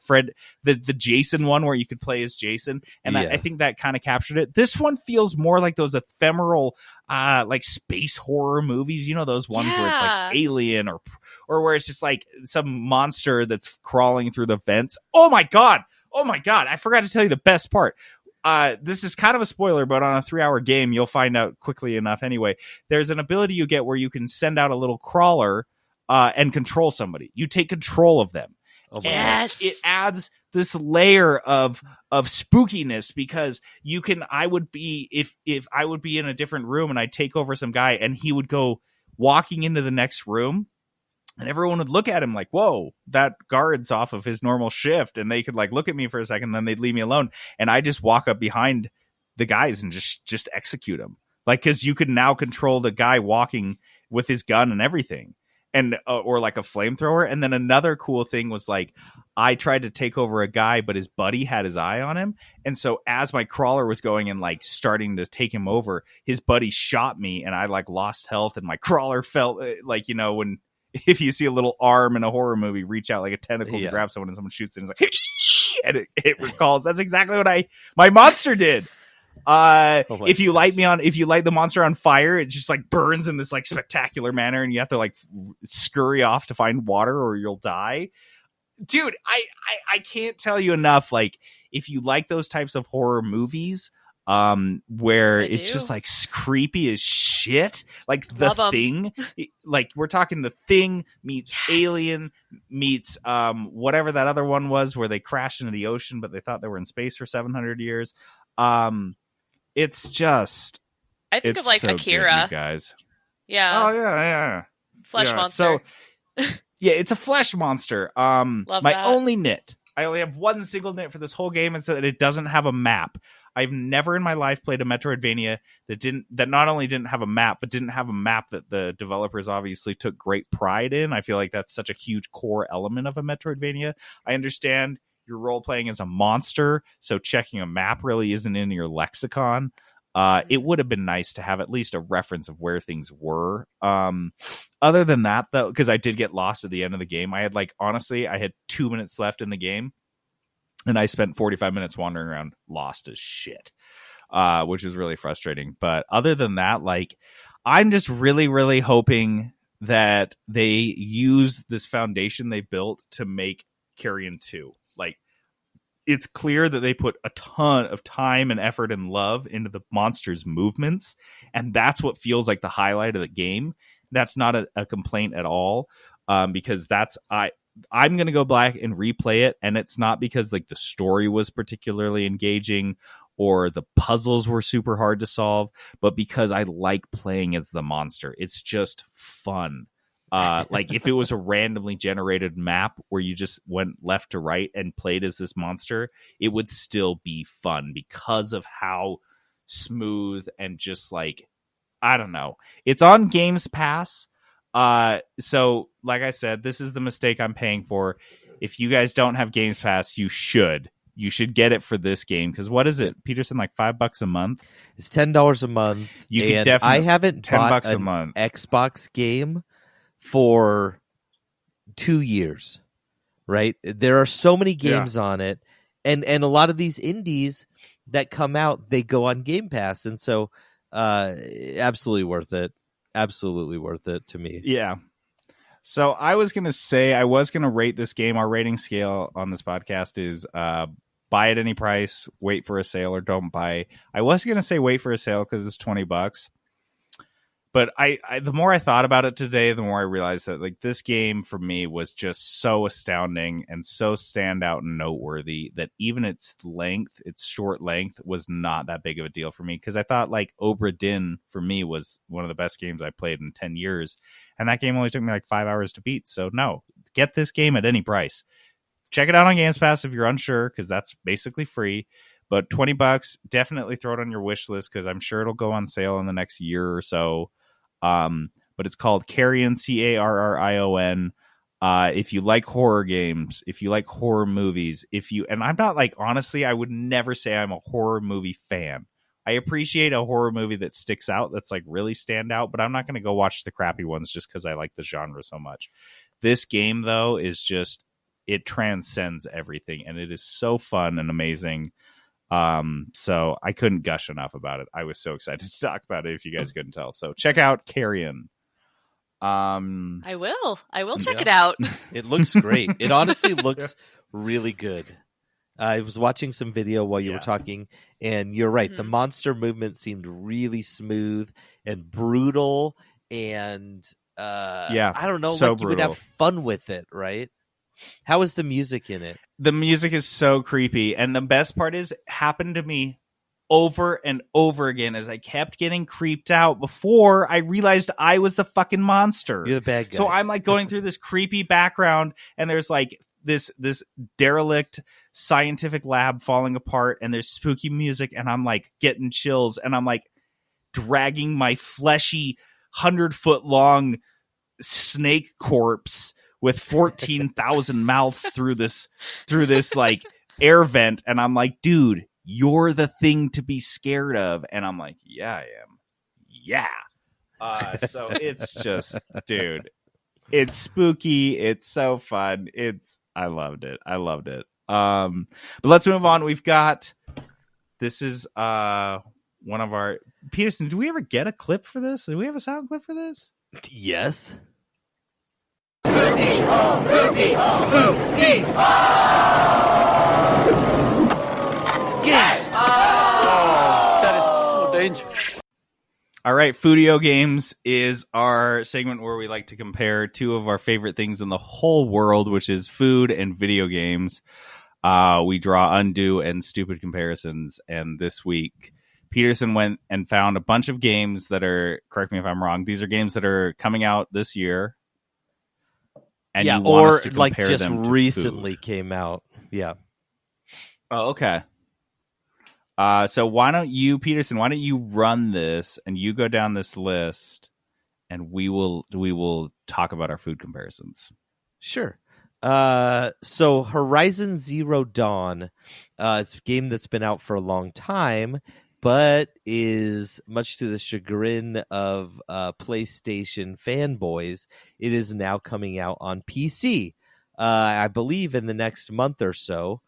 the Jason one where you could play as Jason, and I think that kind of captured it. This one feels more like those ephemeral like space horror movies, those ones where it's like Alien or where it's just like some monster that's crawling through the vents. Oh my god, I forgot to tell you the best part. this is kind of a spoiler, but on a 3-hour game, you'll find out quickly enough anyway. There's an ability you get where you can send out a little crawler and control somebody. You take control of them. Oh my Yes. It adds this layer of spookiness because I would be if I would be in a different room and I'd take over some guy and he would go walking into the next room and everyone would look at him like, whoa, that guard's off of his normal shift. And they could like look at me for a second, then they'd leave me alone. And I just walk up behind the guys and just execute them. Like, cause you could now control the guy walking with his gun and everything. And or like a flamethrower. And then another cool thing was like I tried to take over a guy, but his buddy had his eye on him. And so as my crawler was going and like starting to take him over, his buddy shot me and I like lost health and my crawler felt like, you know, when if you see a little arm in a horror movie reach out like a tentacle to grab someone and someone shoots it and it's like and it recalls. That's exactly what my monster did. If you light the monster on fire, it just like burns in this like spectacular manner and you have to like scurry off to find water or you'll die. Dude, I can't tell you enough. Like if you like those types of horror movies, where it's just like creepy as shit, like The Thing, like we're talking The Thing meets Alien meets, whatever that other one was where they crashed into the ocean, but they thought they were in space for 700 years. It's just I think of like so Akira, good, you guys. Yeah. Oh yeah. Flesh monster. So yeah, it's a flesh monster. Love my that. only nit. I only have one single nit for this whole game. It's that it doesn't have a map. I've never in my life played a Metroidvania that not only didn't have a map, but didn't have a map that the developers obviously took great pride in. I feel like that's such a huge core element of a Metroidvania. I understand you're role playing as a monster, so checking a map really isn't in your lexicon. It would have been nice to have at least a reference of where things were. Other than that, though, because I did get lost at the end of the game, I had 2 minutes left in the game, and I spent 45 minutes wandering around lost as shit, which was really frustrating. But other than that, like, I'm just really, really hoping that they use this foundation they built to make Carrion 2. Like, it's clear that they put a ton of time and effort and love into the monster's movements, and that's what feels like the highlight of the game. That's not a complaint at all, because I'm going to go back and replay it, and it's not because like the story was particularly engaging or the puzzles were super hard to solve, but because I like playing as the monster. It's just fun. Like if it was a randomly generated map where you just went left to right and played as this monster, it would still be fun because of how smooth and just like, I don't know. It's on Games Pass. So like I said, this is the mistake I'm paying for. If you guys don't have Games Pass, you should get it for this game. Cause what is it, Peterson? Like $5 a month? It's $10 a month. You can definitely, I haven't $10 bought a month Xbox game for 2 years, right? There are so many games on it, and a lot of these indies that come out, they go on Game Pass, and so absolutely worth it to me. Yeah. So I was gonna rate this game. Our rating scale on this podcast is buy at any price, wait for a sale, or don't buy. I was gonna say wait for a sale because it's $20. But I the more I thought about it today, the more I realized that like this game for me was just so astounding and so standout and noteworthy that even its short length was not that big of a deal for me. Because I thought like Obra Dinn for me was one of the best games I played in 10 years. And that game only took me like 5 hours to beat. So no, get this game at any price. Check it out on Games Pass if you're unsure, because that's basically free. But $20, definitely throw it on your wish list because I'm sure it'll go on sale in the next year or so. But it's called Carrion, Carrion. If you like horror games, if you like horror movies, and I'm not like, honestly, I would never say I'm a horror movie fan. I appreciate a horror movie that sticks out, that's like really stand out, but I'm not going to go watch the crappy ones just because I like the genre so much. This game, though, is just, it transcends everything, and it is so fun and amazing. So I couldn't gush enough about it. I was so excited to talk about it if you guys couldn't tell. So check out Carrion. I will check it out. It looks great. It honestly looks really good. I was watching some video while you were talking, and you're right. The monster movement seemed really smooth and brutal, and I don't know, so like you would have fun with it, right? How is the music in it? The music is so creepy, and the best part is it happened to me over and over again as I kept getting creeped out before I realized I was the fucking monster. You're the bad guy. So I'm like going through this creepy background, and there's like this derelict scientific lab falling apart, and there's spooky music, and I'm like getting chills, and I'm like dragging my fleshy 100-foot long snake corpse with 14,000 mouths through this like air vent, and I'm like, dude, you're the thing to be scared of. And I'm like, yeah, I am. Yeah. So it's just, dude, it's spooky. It's so fun. I loved it. But let's move on. We've got, this is one of our, Peterson, do we ever get a clip for this? Do we have a sound clip for this? Yes. Games. That is so dangerous. All right, Foodio Games is our segment where we like to compare two of our favorite things in the whole world, which is food and video games. We draw undue and stupid comparisons, and this week Peterson went and found a bunch of games that are, correct me if I'm wrong, these are games that are coming out this year. And yeah, you want or us to like compare just them to recently food. came out. Yeah. Oh, okay. So why don't you, Peterson, why don't you run this and you go down this list, and we will talk about our food comparisons. Sure. So Horizon Zero Dawn, it's a game that's been out for a long time, but is, much to the chagrin of PlayStation fanboys, it is now coming out on PC, I believe in the next month or so.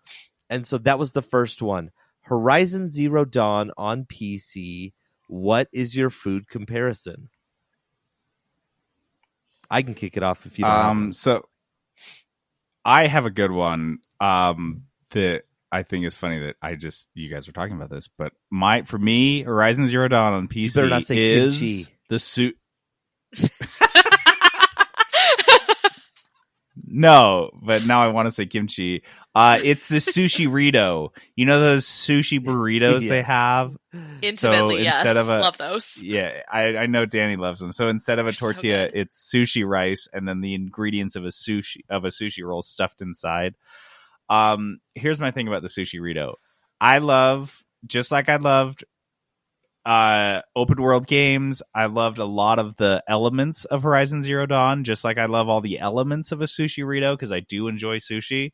And so that was the first one. Horizon Zero Dawn on PC. What is your food comparison? I can kick it off if you don't have one. So I have a good one that I think is funny that you guys are talking about this, but for me, Horizon Zero Dawn on PC better not say is kimchi. the suit. No, but now I want to say kimchi. It's the sushi Rito. You know those sushi burritos Yes. they have? Intimately, yes. instead of Love those. Yeah, I know Danny loves them. So instead of a They're so tortilla, good. it's sushi rice, and then the ingredients of a sushi roll stuffed inside. Here's my thing about the sushi Rito. I love, just like I loved open world games, I loved a lot of the elements of Horizon Zero Dawn, just like I love all the elements of a sushi Rito, because I do enjoy sushi.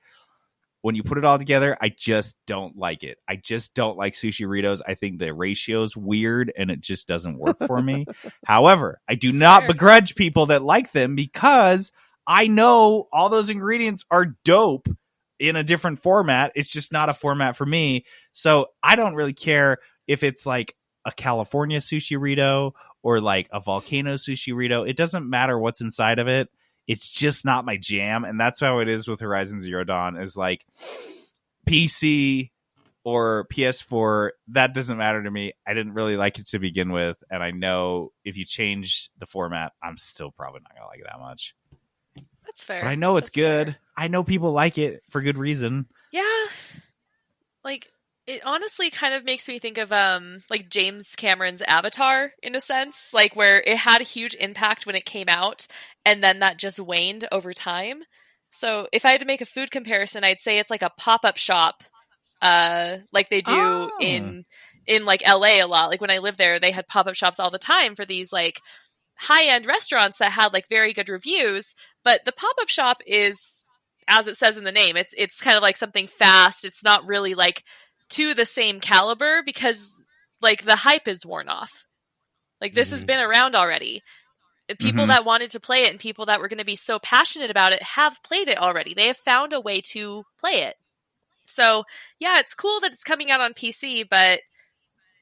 When you put it all together, I just don't like it. I just don't like sushi Ritos. I think the ratio's weird and it just doesn't work for me. However, I do not Fair. begrudge people that like them, because I know all those ingredients are dope in a different format. It's just not a format for me. So I don't really care if it's like a California sushi Rito or like a volcano sushi Rito. It doesn't matter what's inside of it. It's just not my jam. And that's how it is with Horizon Zero Dawn, is like PC or PS4. That doesn't matter to me. I didn't really like it to begin with. And I know if you change the format, I'm still probably not going to like it that much. That's fair. But I know it's That's good. fair. I know people like it for good reason. Yeah. Like, it honestly kind of makes me think of like James Cameron's Avatar, in a sense, like where it had a huge impact when it came out and then that just waned over time. So if I had to make a food comparison, I'd say it's like a pop-up shop, like they do in like LA a lot. Like when I lived there, they had pop-up shops all the time for these like high-end restaurants that had like very good reviews. But the pop-up shop is, as it says in the name, it's kind of like something fast. It's not really like to the same caliber, because like the hype is worn off. Like this has been around already. People that wanted to play it and people that were going to be so passionate about it have played it already. They have found a way to play it. So yeah, it's cool that it's coming out on PC, but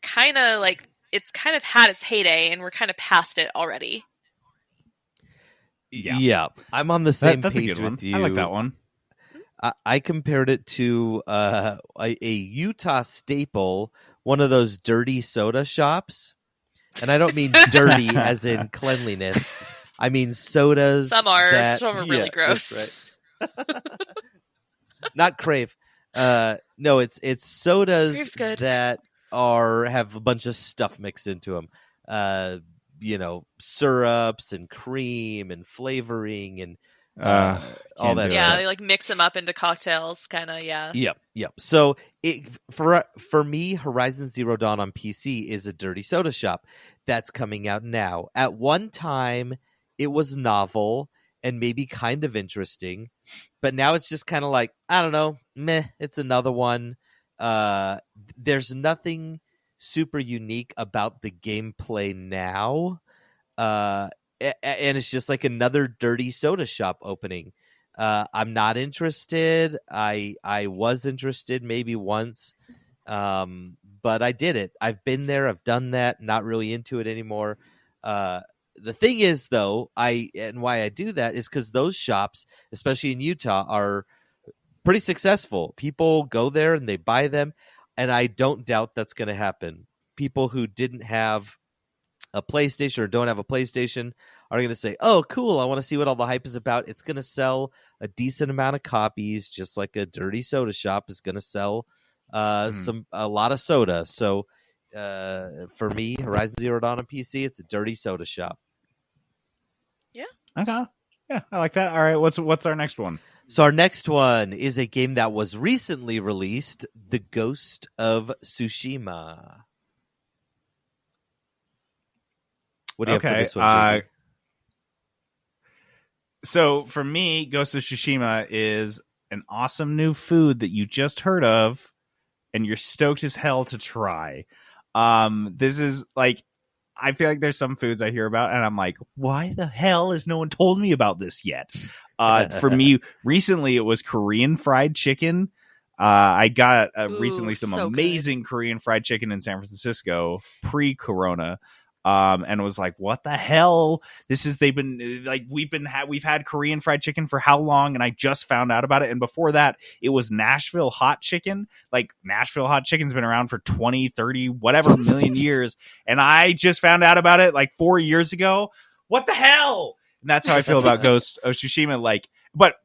kind of like it's kind of had its heyday and we're kind of past it already. Yeah. I'm on the same That's a page good one. with you. I like that one. I compared it to a Utah staple, one of those dirty soda shops. And I don't mean dirty as in cleanliness. I mean sodas. Some are really gross. That's right. Not Crave. No, it's sodas Crave's good. that have a bunch of stuff mixed into them. Syrups and cream and flavoring and all that. Yeah, stuff. they like mix them up into cocktails, kind of. Yeah. Yep. So for me, Horizon Zero Dawn on PC is a dirty soda shop that's coming out now. At one time, it was novel and maybe kind of interesting, but now it's just kind of like, I don't know, meh. It's another one. There's nothing super unique about the gameplay now, and it's just like another dirty soda shop opening. I'm not interested. I was interested maybe once, but I did it. I've been there. I've done that. Not really into it anymore. The thing is, though, why I do that is because those shops, especially in Utah, are pretty successful. People go there and they buy them, and I don't doubt that's going to happen. People who didn't have a PlayStation or don't have a PlayStation are going to say, oh, cool, I want to see what all the hype is about. It's going to sell a decent amount of copies, just like a dirty soda shop is going to sell a lot of soda. So for me, Horizon Zero Dawn on PC, it's a dirty soda shop. Yeah. Okay. Yeah, I like that. All right, what's our next one? So our next one is a game that was recently released, The Ghost of Tsushima. What do you have for this one, Jacob? So for me, Ghost of Tsushima is an awesome new food that you just heard of, and you're stoked as hell to try. This is like, I feel like there's some foods I hear about, and I'm like, why the hell has no one told me about this yet? For me, recently it was Korean fried chicken. I got recently some amazing Korean fried chicken in San Francisco pre-corona. And was like, what the hell? We've had Korean fried chicken for how long? And I just found out about it. And before that, it was Nashville hot chicken. Like, Nashville hot chicken's been around for 20, 30, whatever million years. And I just found out about it like 4 years ago. What the hell? And that's how I feel about Ghost of Tsushima. Like, but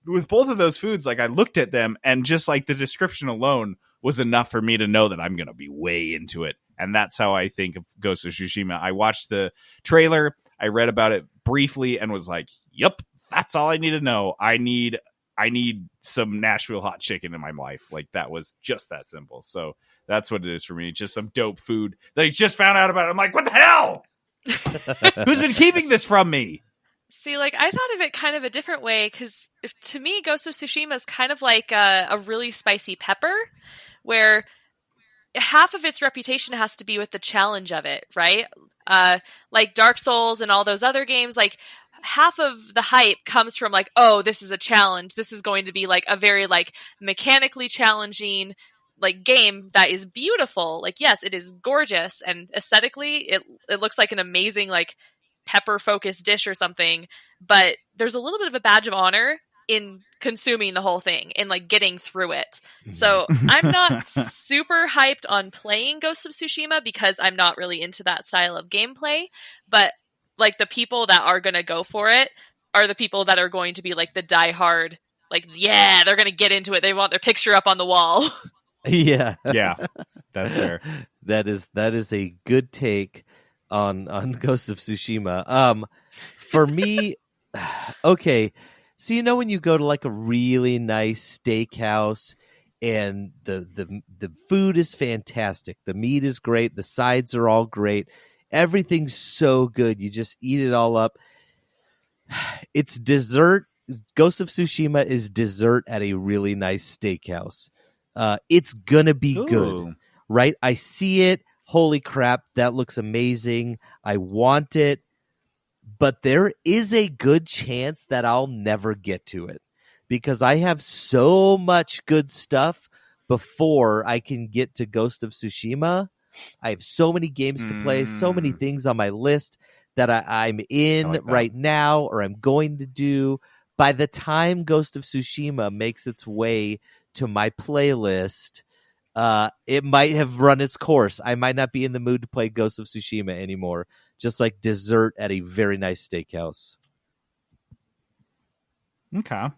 with both of those foods, like, I looked at them and just like the description alone was enough for me to know that I'm going to be way into it. And that's how I think of Ghost of Tsushima. I watched the trailer, I read about it briefly, and was like, yep, that's all I need to know. I need some Nashville hot chicken in my life. Like, that was just that simple. So that's what it is for me. Just some dope food that I just found out about. I'm like, what the hell? Who's been keeping this from me? See, like, I thought of it kind of a different way, because to me, Ghost of Tsushima is kind of like a really spicy pepper, where half of its reputation has to be with the challenge of it, right? Like Dark Souls and all those other games, like, half of the hype comes from like, oh, this is a challenge. This is going to be like a very like mechanically challenging like game that is beautiful. Like, yes, it is gorgeous, and aesthetically it looks like an amazing like pepper focused dish or something, but there's a little bit of a badge of honor in consuming the whole thing and like getting through it. So I'm not super hyped on playing Ghost of Tsushima because I'm not really into that style of gameplay, but like the people that are going to go for it are the people that are going to be like the diehard, like, yeah, they're going to get into it. They want their picture up on the wall. Yeah. Yeah, that's fair. That is a good take on Ghost of Tsushima. For me, okay, so you know when you go to like a really nice steakhouse and the food is fantastic, the meat is great, the sides are all great, everything's so good, you just eat it all up. It's dessert. Ghost of Tsushima is dessert at a really nice steakhouse. It's gonna be good, right? I see it. Holy crap, that looks amazing. I want it. But there is a good chance that I'll never get to it because I have so much good stuff before I can get to Ghost of Tsushima. I have so many games to play, so many things on my list that I'm in right now or I'm going to do. by the time Ghost of Tsushima makes its way to my playlist, it might have run its course. I might not be in the mood to play Ghost of Tsushima anymore. Just like dessert at a very nice steakhouse. Okay.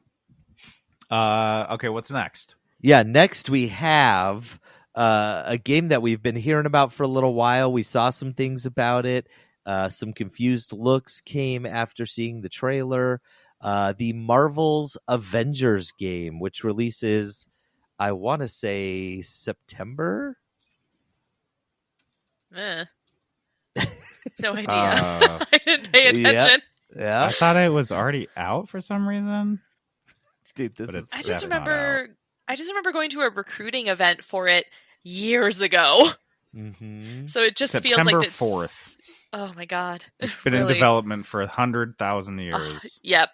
Okay, what's next? Yeah, next we have a game that we've been hearing about for a little while. We saw some things about it. Some confused looks came after seeing the trailer. The Marvel's Avengers game, which releases, I want to say, September? No idea. I didn't pay attention. Yeah. I thought it was already out for some reason. Dude, this is... I just remember going to a recruiting event for it years ago. Mm-hmm. So it just September feels like it's 4th. Oh my god. It's been in development for 100,000 years. Yep.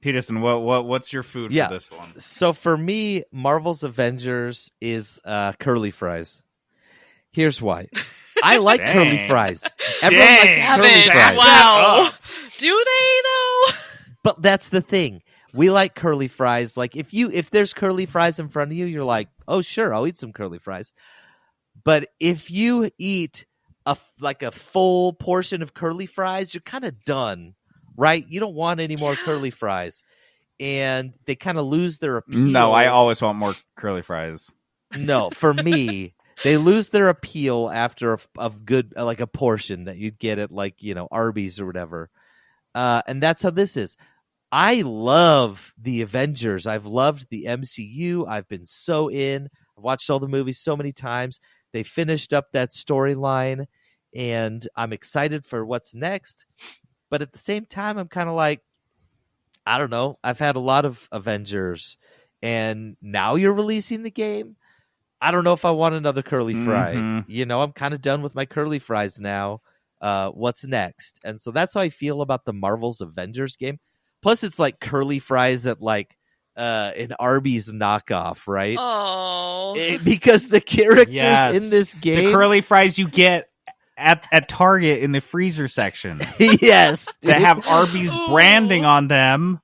Peterson, what's your food for this one? So for me, Marvel's Avengers is curly fries. Here's why. I like curly fries. Everyone likes curly fries. Wow. Do they though? But that's the thing. We like curly fries. Like if there's curly fries in front of you, you're like, oh sure, I'll eat some curly fries. But if you eat a full portion of curly fries, you're kind of done, right? You don't want any more curly fries, and they kind of lose their appeal. No, I always want more curly fries. No, for me, they lose their appeal after a good like a portion that you'd get at Arby's or whatever. And that's how this is. I love the Avengers. I've loved the MCU. I've been so in. I've watched all the movies so many times. They finished up that storyline, and I'm excited for what's next. But at the same time, I'm kind of like, I don't know. I've had a lot of Avengers, and now you're releasing the game. I don't know if I want another curly fry. Mm-hmm. I'm kind of done with my curly fries now. What's next? And so that's how I feel about the Marvel's Avengers game. Plus, it's like curly fries at an Arby's knockoff, right? Oh, because the characters in this game, the curly fries you get at Target in the freezer section, yes, that have Arby's branding on them.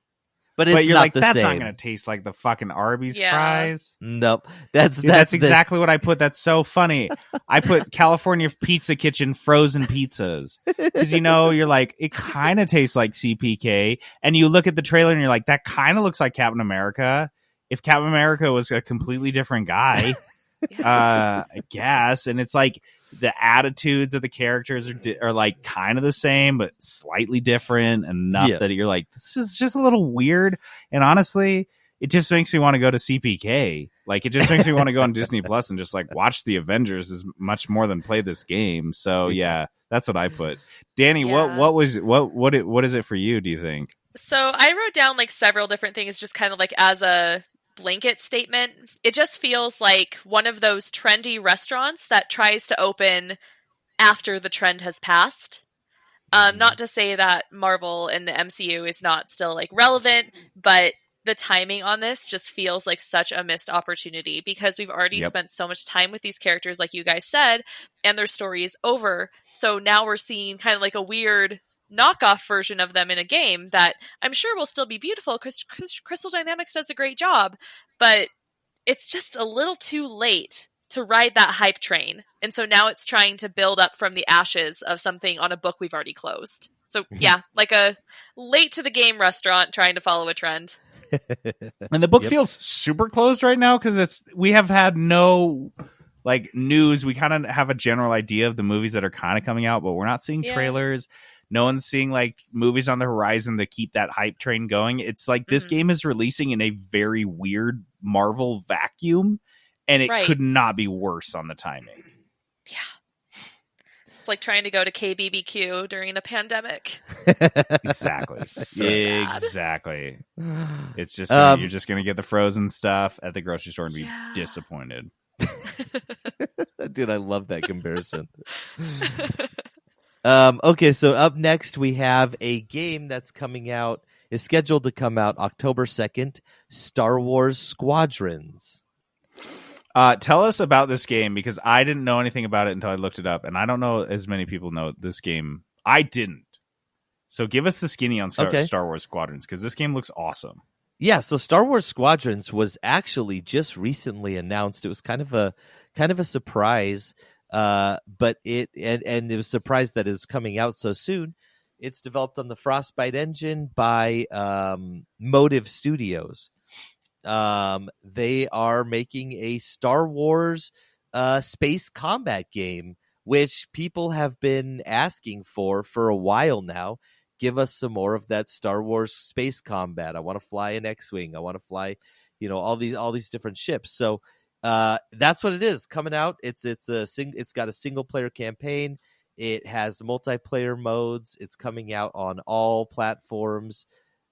But you're not like, that's same. not going to taste like the fucking Arby's fries. Nope. That's exactly what I put. That's so funny. I put California Pizza Kitchen frozen pizzas. Because, you're like, it kind of tastes like CPK. And you look at the trailer and you're like, that kind of looks like Captain America. If Captain America was a completely different guy, I guess. And it's like, the attitudes of the characters are like kind of the same, but slightly different enough that you're like, this is just a little weird. And honestly, it just makes me want to go to CPK. Like, it just makes me want to go on Disney Plus and just like watch the Avengers as much more than play this game. So yeah, that's what I put. Danny, what is it for you, do you think? So I wrote down like several different things, just kind of like as a blanket statement. It just feels like one of those trendy restaurants that tries to open after the trend has passed. Not to say that Marvel and the MCU is not still like relevant, but the timing on this just feels like such a missed opportunity because we've already spent so much time with these characters, like you guys said, and their story is over. So now we're seeing kind of like a weird knockoff version of them in a game that I'm sure will still be beautiful because Crystal Dynamics does a great job, but it's just a little too late to ride that hype train. And so now it's trying to build up from the ashes of something on a book we've already closed. So yeah, like a late to the game restaurant trying to follow a trend. And the book feels super closed right now because we have had no like news. We kind of have a general idea of the movies that are kind of coming out, but we're not seeing trailers. No one's seeing like movies on the horizon to keep that hype train going. It's like this game is releasing in a very weird Marvel vacuum, and it could not be worse on the timing. Yeah. It's like trying to go to KBBQ during a pandemic. Exactly. So sad. Exactly. It's just you're just going to get the frozen stuff at the grocery store and be disappointed. Dude, I love that comparison. Okay, so up next we have a game that's is scheduled to come out October 2nd, Star Wars Squadrons. Tell us about this game, because I didn't know anything about it until I looked it up, and I don't know as many people know this game. I didn't. So give us the skinny on Okay. Star Wars Squadrons, because this game looks awesome. Yeah, so Star Wars Squadrons was actually just recently announced. It was kind of a surprise, but it was surprised that it was coming out so soon. It's developed on the Frostbite engine by Motive Studios. They are making a Star Wars space combat game, which people have been asking for a while now. Give us some more of that Star Wars space combat. I want to fly an X-wing. I want to fly, all these different ships. So that's what it is coming out. It's got a single player campaign. It has multiplayer modes. It's coming out on all platforms.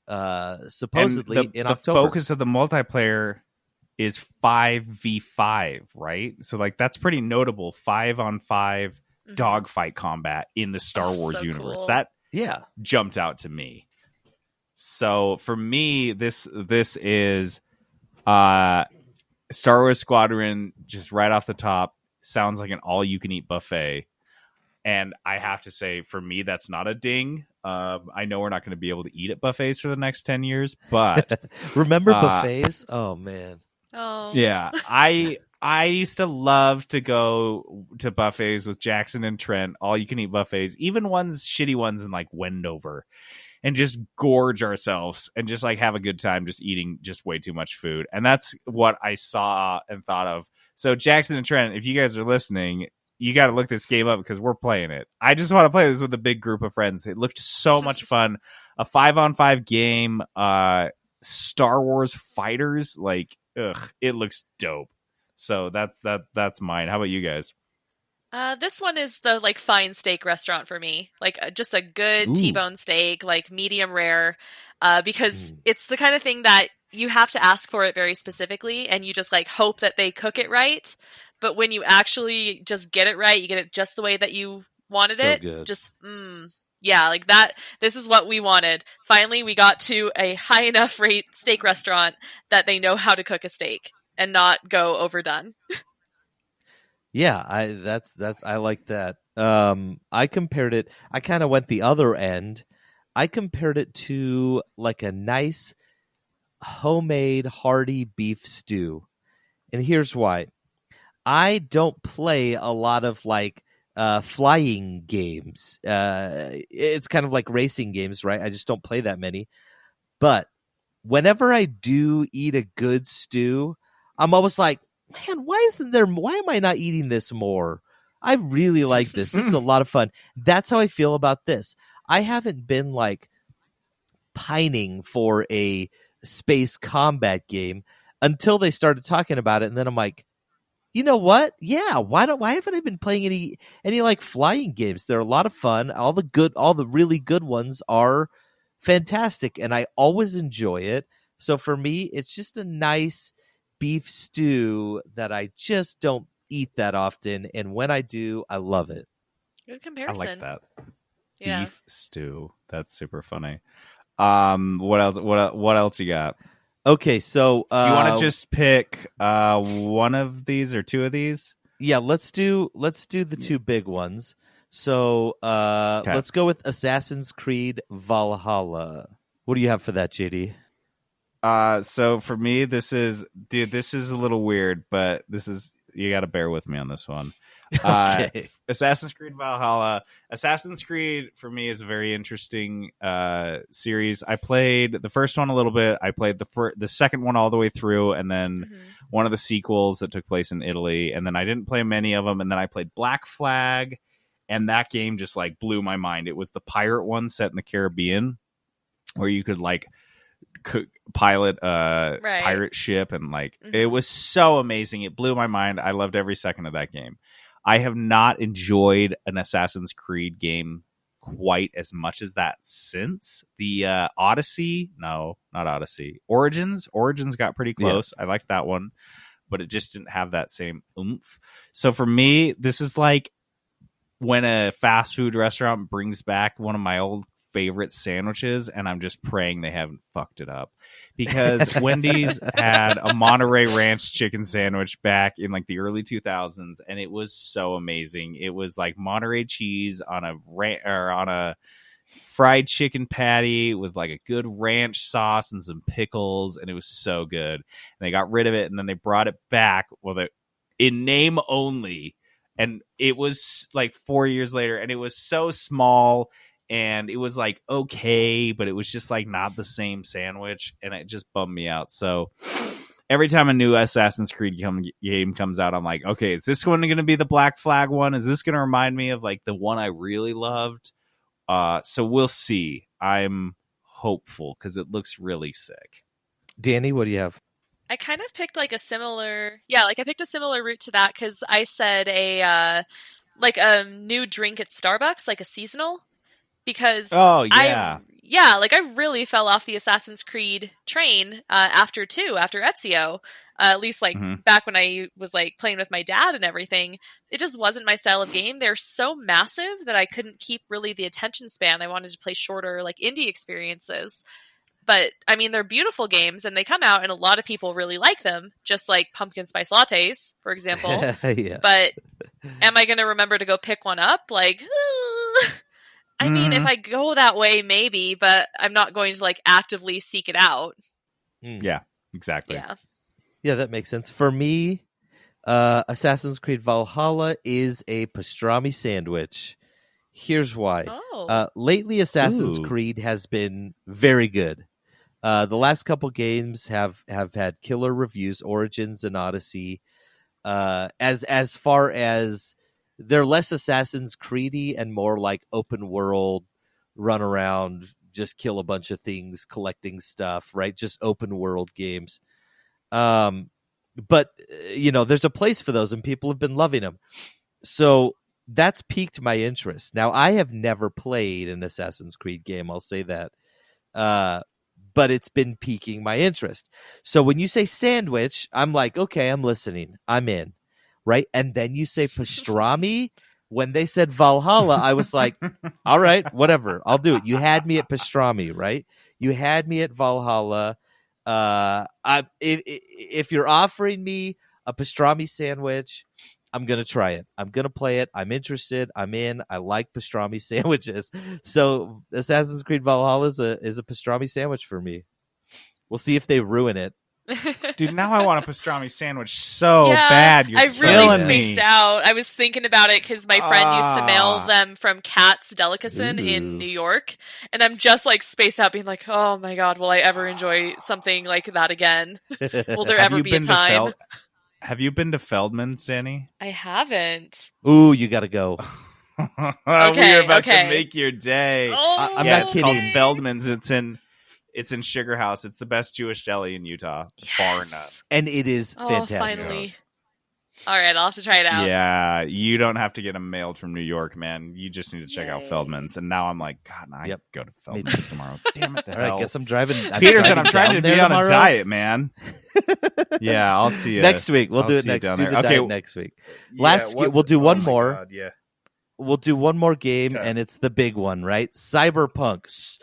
Supposedly in October. The focus of the multiplayer is 5v5, right? So like that's pretty notable. 5-on-5 dogfight combat in the Star Wars so universe. Cool. That jumped out to me. So for me, this is Star Wars Squadron, just right off the top, sounds like an all-you-can-eat buffet. And I have to say, for me, that's not a ding. I know we're not going to be able to eat at buffets for the next 10 years, but... Remember buffets? Oh, man. Oh. Yeah. I used to love to go to buffets with Jackson and Trent, all-you-can-eat buffets, even shitty ones in, like, Wendover, and just gorge ourselves and just, like, have a good time just eating just way too much food. And that's what I saw and thought of. So, Jackson and Trent, if you guys are listening... You got to look this game up because we're playing it. I just want to play this with a big group of friends. It looked so much fun. A 5-on-5 game, Star Wars fighters, it looks dope. So that's mine. How about you guys? This one is the fine steak restaurant for me. Just a good T-bone steak, medium rare, because it's the kind of thing that you have to ask for it very specifically, and you just hope that they cook it right. But when you actually just get it right, you get it just the way that you wanted it. Good. Just, that. This is what we wanted. Finally, we got to a high enough rate steak restaurant that they know how to cook a steak and not go overdone. Yeah, I like that. I compared it. I kind of went the other end. I compared it to a nice homemade hearty beef stew, and here's why. I don't play a lot of flying games. It's kind of like racing games, right? I just don't play that many. But whenever I do eat a good stew, I'm always like, man, why am I not eating this more? I really like this. This is a lot of fun. That's how I feel about this. I haven't been pining for a space combat game until they started talking about it. And then I'm like, you know what? Yeah, why haven't I been playing any flying games? They're a lot of fun. All the really good ones are fantastic, and I always enjoy it. So for me, it's just a nice beef stew that I just don't eat that often, and when I do, I love it. Good comparison. I like that. Yeah. Beef stew. That's super funny. What else you got? Okay, so do you want to just pick one of these or two of these? Yeah, let's do the two big ones. So let's go with Assassin's Creed Valhalla. What do you have for that, JD? So for me, this is a little weird, but you got to bear with me on this one. Okay. Assassin's Creed Valhalla. Assassin's Creed for me is a very interesting series. I played the first one a little bit. I played the second one all the way through, and then one of the sequels that took place in Italy. And then I didn't play many of them. And then I played Black Flag, and that game just blew my mind. It was the pirate one set in the Caribbean, where you could pilot a pirate ship, and it was so amazing. It blew my mind. I loved every second of that game. I have not enjoyed an Assassin's Creed game quite as much as that since the Odyssey. No, not Odyssey. Origins got pretty close. Yeah. I liked that one, but it just didn't have that same oomph. So for me, this is when a fast food restaurant brings back one of my old favorite sandwiches, and I'm just praying they haven't fucked it up, because Wendy's had a Monterey Ranch chicken sandwich back in the early 2000s, and it was so amazing. It was Monterey cheese on a fried chicken patty with like a good ranch sauce and some pickles, and it was so good. And they got rid of it, and then they brought it back in name only, and it was like 4 years later, and it was so small, and it was like okay, but it was just like not the same sandwich, and it just bummed me out. So every time a new Assassin's Creed game comes out, I'm like, okay, is this one going to be the Black Flag one? Is this going to remind me of like the one I really loved? So we'll see. I'm hopeful because it looks really sick. Danny, what do you have? I kind of picked like a similar route to that because I said a new drink at Starbucks, like a seasonal, because I really fell off the Assassin's Creed train after Ezio. At least like back when I was like playing with my dad and everything, it just wasn't my style of game. They're so massive that I couldn't keep really the attention span. I wanted to play shorter like indie experiences. But I mean, they're beautiful games and they come out and a lot of people really like them, just like pumpkin spice lattes, for example. Yeah. But am I going to remember to go pick one up? Like, I mean, if I go that way, maybe, but I'm not going to like actively seek it out. Yeah, exactly. Yeah, that makes sense. For me, Assassin's Creed Valhalla is a pastrami sandwich. Here's why. Lately, Assassin's Creed has been very good. The last couple games have had killer reviews, Origins and Odyssey. As far as they're less Assassin's Creedy and more like open world, run around, just kill a bunch of things, collecting stuff, right? Just open world games. But there's a place for those and people have been loving them. So that's piqued my interest. Now, I have never played an Assassin's Creed game, I'll say that. But it's been piquing my interest. So when you say sandwich, I'm like, okay, I'm listening. I'm in, right? And then you say pastrami. When they said Valhalla, I was like, all right, whatever. I'll do it. You had me at pastrami, right? You had me at Valhalla. If you're offering me a pastrami sandwich, I'm going to try it. I'm going to play it. I'm interested. I'm in. I like pastrami sandwiches. So Assassin's Creed Valhalla is a pastrami sandwich for me. We'll see if they ruin it. Dude, now I want a pastrami sandwich so bad. You're I really spaced me. out. I was thinking about it because my friend used to mail them from Katz Delicatessen in New York. And I'm just like spaced out being like, oh my God, will I ever enjoy something like that again? Will there ever be a time? Have you been to Feldman's, Danny? I haven't. Ooh, you got to go. Okay, We're about to make your day. Oh, I'm not kidding. It's called Feldman's. It's in Sugar House. It's the best Jewish deli in Utah, bar none. And it is fantastic. Finally. All right, I'll have to try it out. Yeah, you don't have to get them mailed from New York, man. You just need to check out Feldman's. And now I'm like, God, I go to Feldman's tomorrow. Damn it, the hell. All right, guess I'm driving. Peterson, I'm trying to be on a diet, man. Yeah, I'll see you next week. We'll do it next. Do the diet next week. We'll do one more. God, yeah. We'll do one more game, and it's the big one, right? Cyberpunk.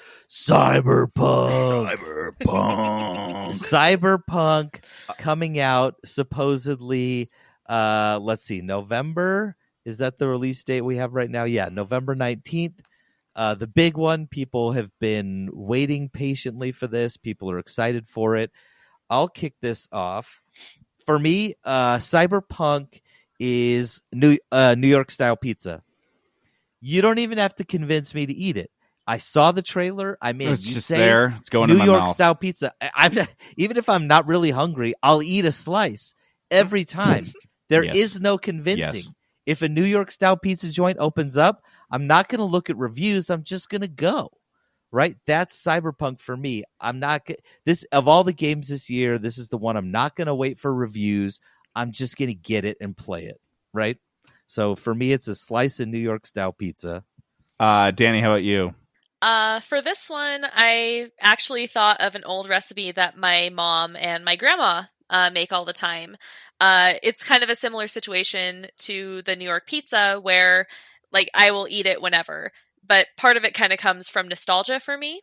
Cyberpunk coming out supposedly. Let's see, November. Is that the release date we have right now? Yeah, November 19th. The big one. People have been waiting patiently for this. People are excited for it. I'll kick this off. For me, Cyberpunk is New York style pizza. You don't even have to convince me to eat it. I saw the trailer. I'm in. It's just there. It's going New in my York mouth. style pizza. Even if I'm not really hungry, I'll eat a slice every time. There is no convincing. Yes. If a New York style pizza joint opens up, I'm not going to look at reviews. I'm just going to go. Right? That's Cyberpunk for me. I'm not this of all the games this year. This is the one I'm not going to wait for reviews. I'm just going to get it and play it. Right? So for me, it's a slice of New York style pizza. Danny, how about you? For this one, I actually thought of an old recipe that my mom and my grandma make all the time. It's kind of a similar situation to the New York pizza where like I will eat it whenever, but part of it kind of comes from nostalgia for me.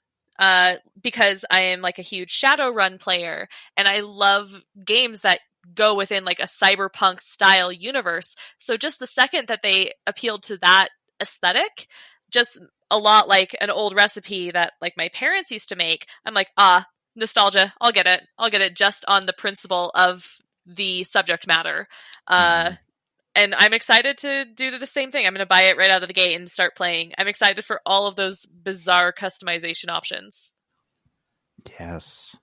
Because I am like a huge Shadowrun player and I love games that go within like a cyberpunk style universe. So just the second that they appealed to that aesthetic, just a lot like an old recipe that like my parents used to make. I'm like, nostalgia. I'll get it just on the principle of the subject matter. And I'm excited to do the same thing. I'm going to buy it right out of the gate and start playing. I'm excited for all of those bizarre customization options. Yes.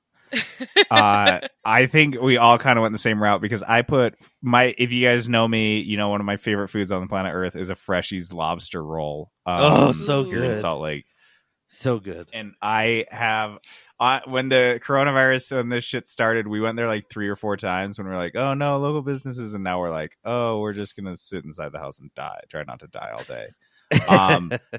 I think we all kind of went the same route because I put if you guys know me, you know, one of my favorite foods on the planet Earth is a Freshies lobster roll. So here in good. Salt Lake. So good. And I have, when the coronavirus, when this shit started, we went there like 3 or 4 times when we were like, oh no, local businesses. And now we're like, oh, we're just going to sit inside the house and try not to die all day.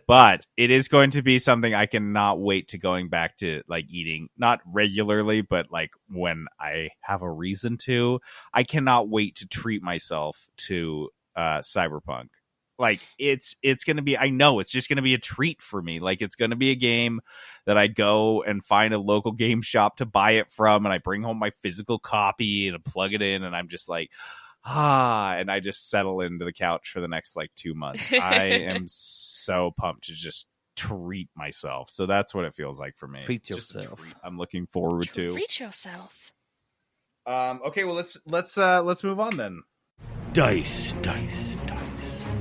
But it is going to be something I cannot wait to going back to, like, eating, not regularly, but like when I have a reason to. I cannot wait to treat myself to Cyberpunk. Like, it's going to be, I know it's just going to be a treat for me. Like, it's going to be a game that I go and find a local game shop to buy it from, and I bring home my physical copy and I plug it in, and I'm just like, and I just settle into the couch for the next like 2 months. I am so pumped to just treat myself. So that's what it feels like for me. Treat Just a yourself. treat I'm looking forward to. Treat yourself. Okay, well let's move on then. Dice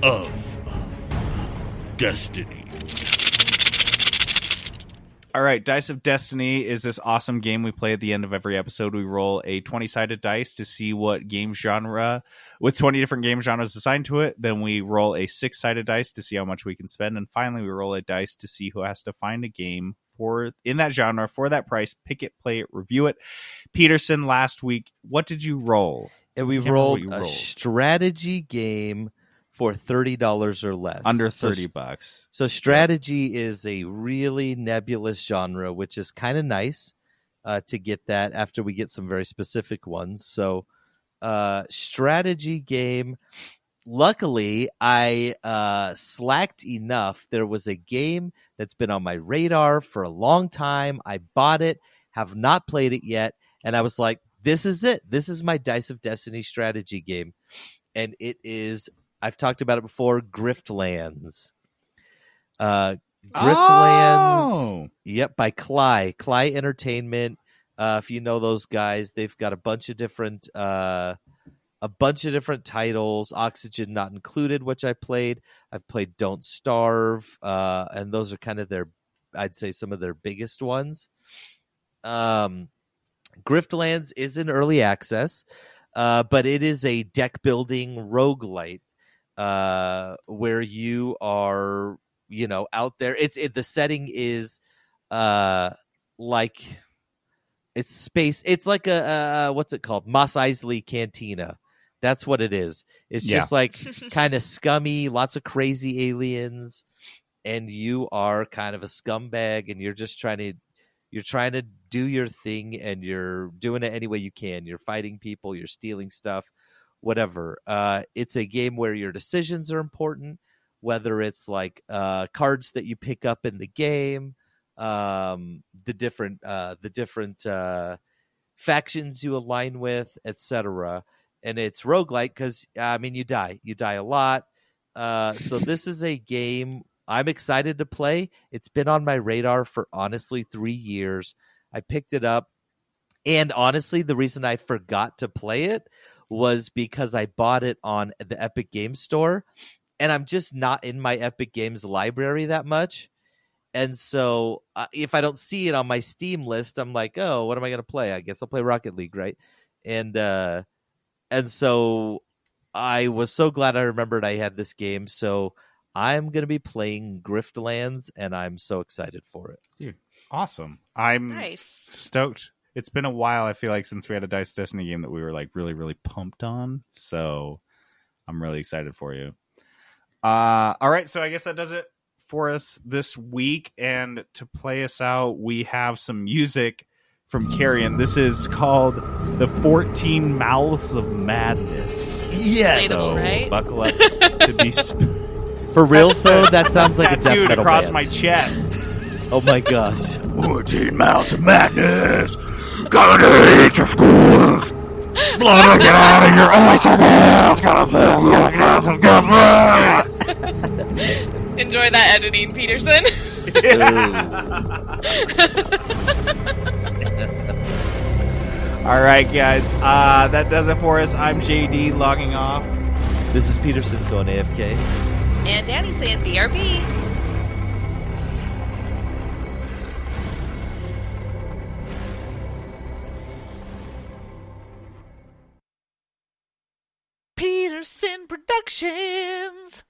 of Destiny. All right, Dice of Destiny is this awesome game we play at the end of every episode. We roll a 20-sided dice to see what game genre, with 20 different game genres assigned to it. Then we roll a 6-sided dice to see how much we can spend. And finally, we roll a dice to see who has to find a game in that genre for that price, pick it, play it, review it. Peterson, last week, what did you roll? And we rolled a strategy game for $30 or less. Under $30. So strategy is a really nebulous genre, which is kind of nice to get that after we get some very specific ones. So strategy game. Luckily, I slacked enough. There was a game that's been on my radar for a long time. I bought it, have not played it yet, and I was like, this is it. This is my Dice of Destiny strategy game. And it is, I've talked about it before, Griftlands. Griftlands. Yep, by Cly Entertainment. If you know those guys, they've got a bunch of different titles. Oxygen not included, which I played. I've played Don't Starve, and those are kind of I'd say some of their biggest ones. Griftlands is in early access, but it is a deck building roguelite where you are, out there. The setting is like it's space. It's like a what's it called? Mos Eisley Cantina. That's what it is. It's just like kind of scummy, lots of crazy aliens, and you are kind of a scumbag, and you're just trying to do your thing, and you're doing it any way you can. You're fighting people, you're stealing stuff, whatever. It's a game where your decisions are important, whether it's like cards that you pick up in the game, the different factions you align with, etc. And it's roguelike because, you die a lot. So this is a game I'm excited to play. It's been on my radar for, honestly, 3 years. I picked it up. And honestly, the reason I forgot to play it was because I bought it on the Epic Games Store. And I'm just not in my Epic Games library that much. And so if I don't see it on my Steam list, I'm like, oh, what am I going to play? I guess I'll play Rocket League, right? And so I was so glad I remembered I had this game. So I'm going to be playing Griftlands, and I'm so excited for it. Dude, awesome. I'm stoked. It's been a while, I feel like, since we had a Dice Destiny game that we were like really, really pumped on. So I'm really excited for you. All right, so I guess that does it for us this week. And to play us out, we have some music from Carrion. This is called The 14 Mouths of Madness. Yes. So right? buckle up to be... For reals, though, that sounds like a death tattooed metal across band. my chest. Oh my gosh. 14 Mouths of Madness. Gonna eat your schools. Blood get out of your ass. Gonna Enjoy that editing, Peterson. All right, guys. That does it for us. I'm JD logging off. This is Peterson going AFK. And Danny saying BRB. Peterson Productions.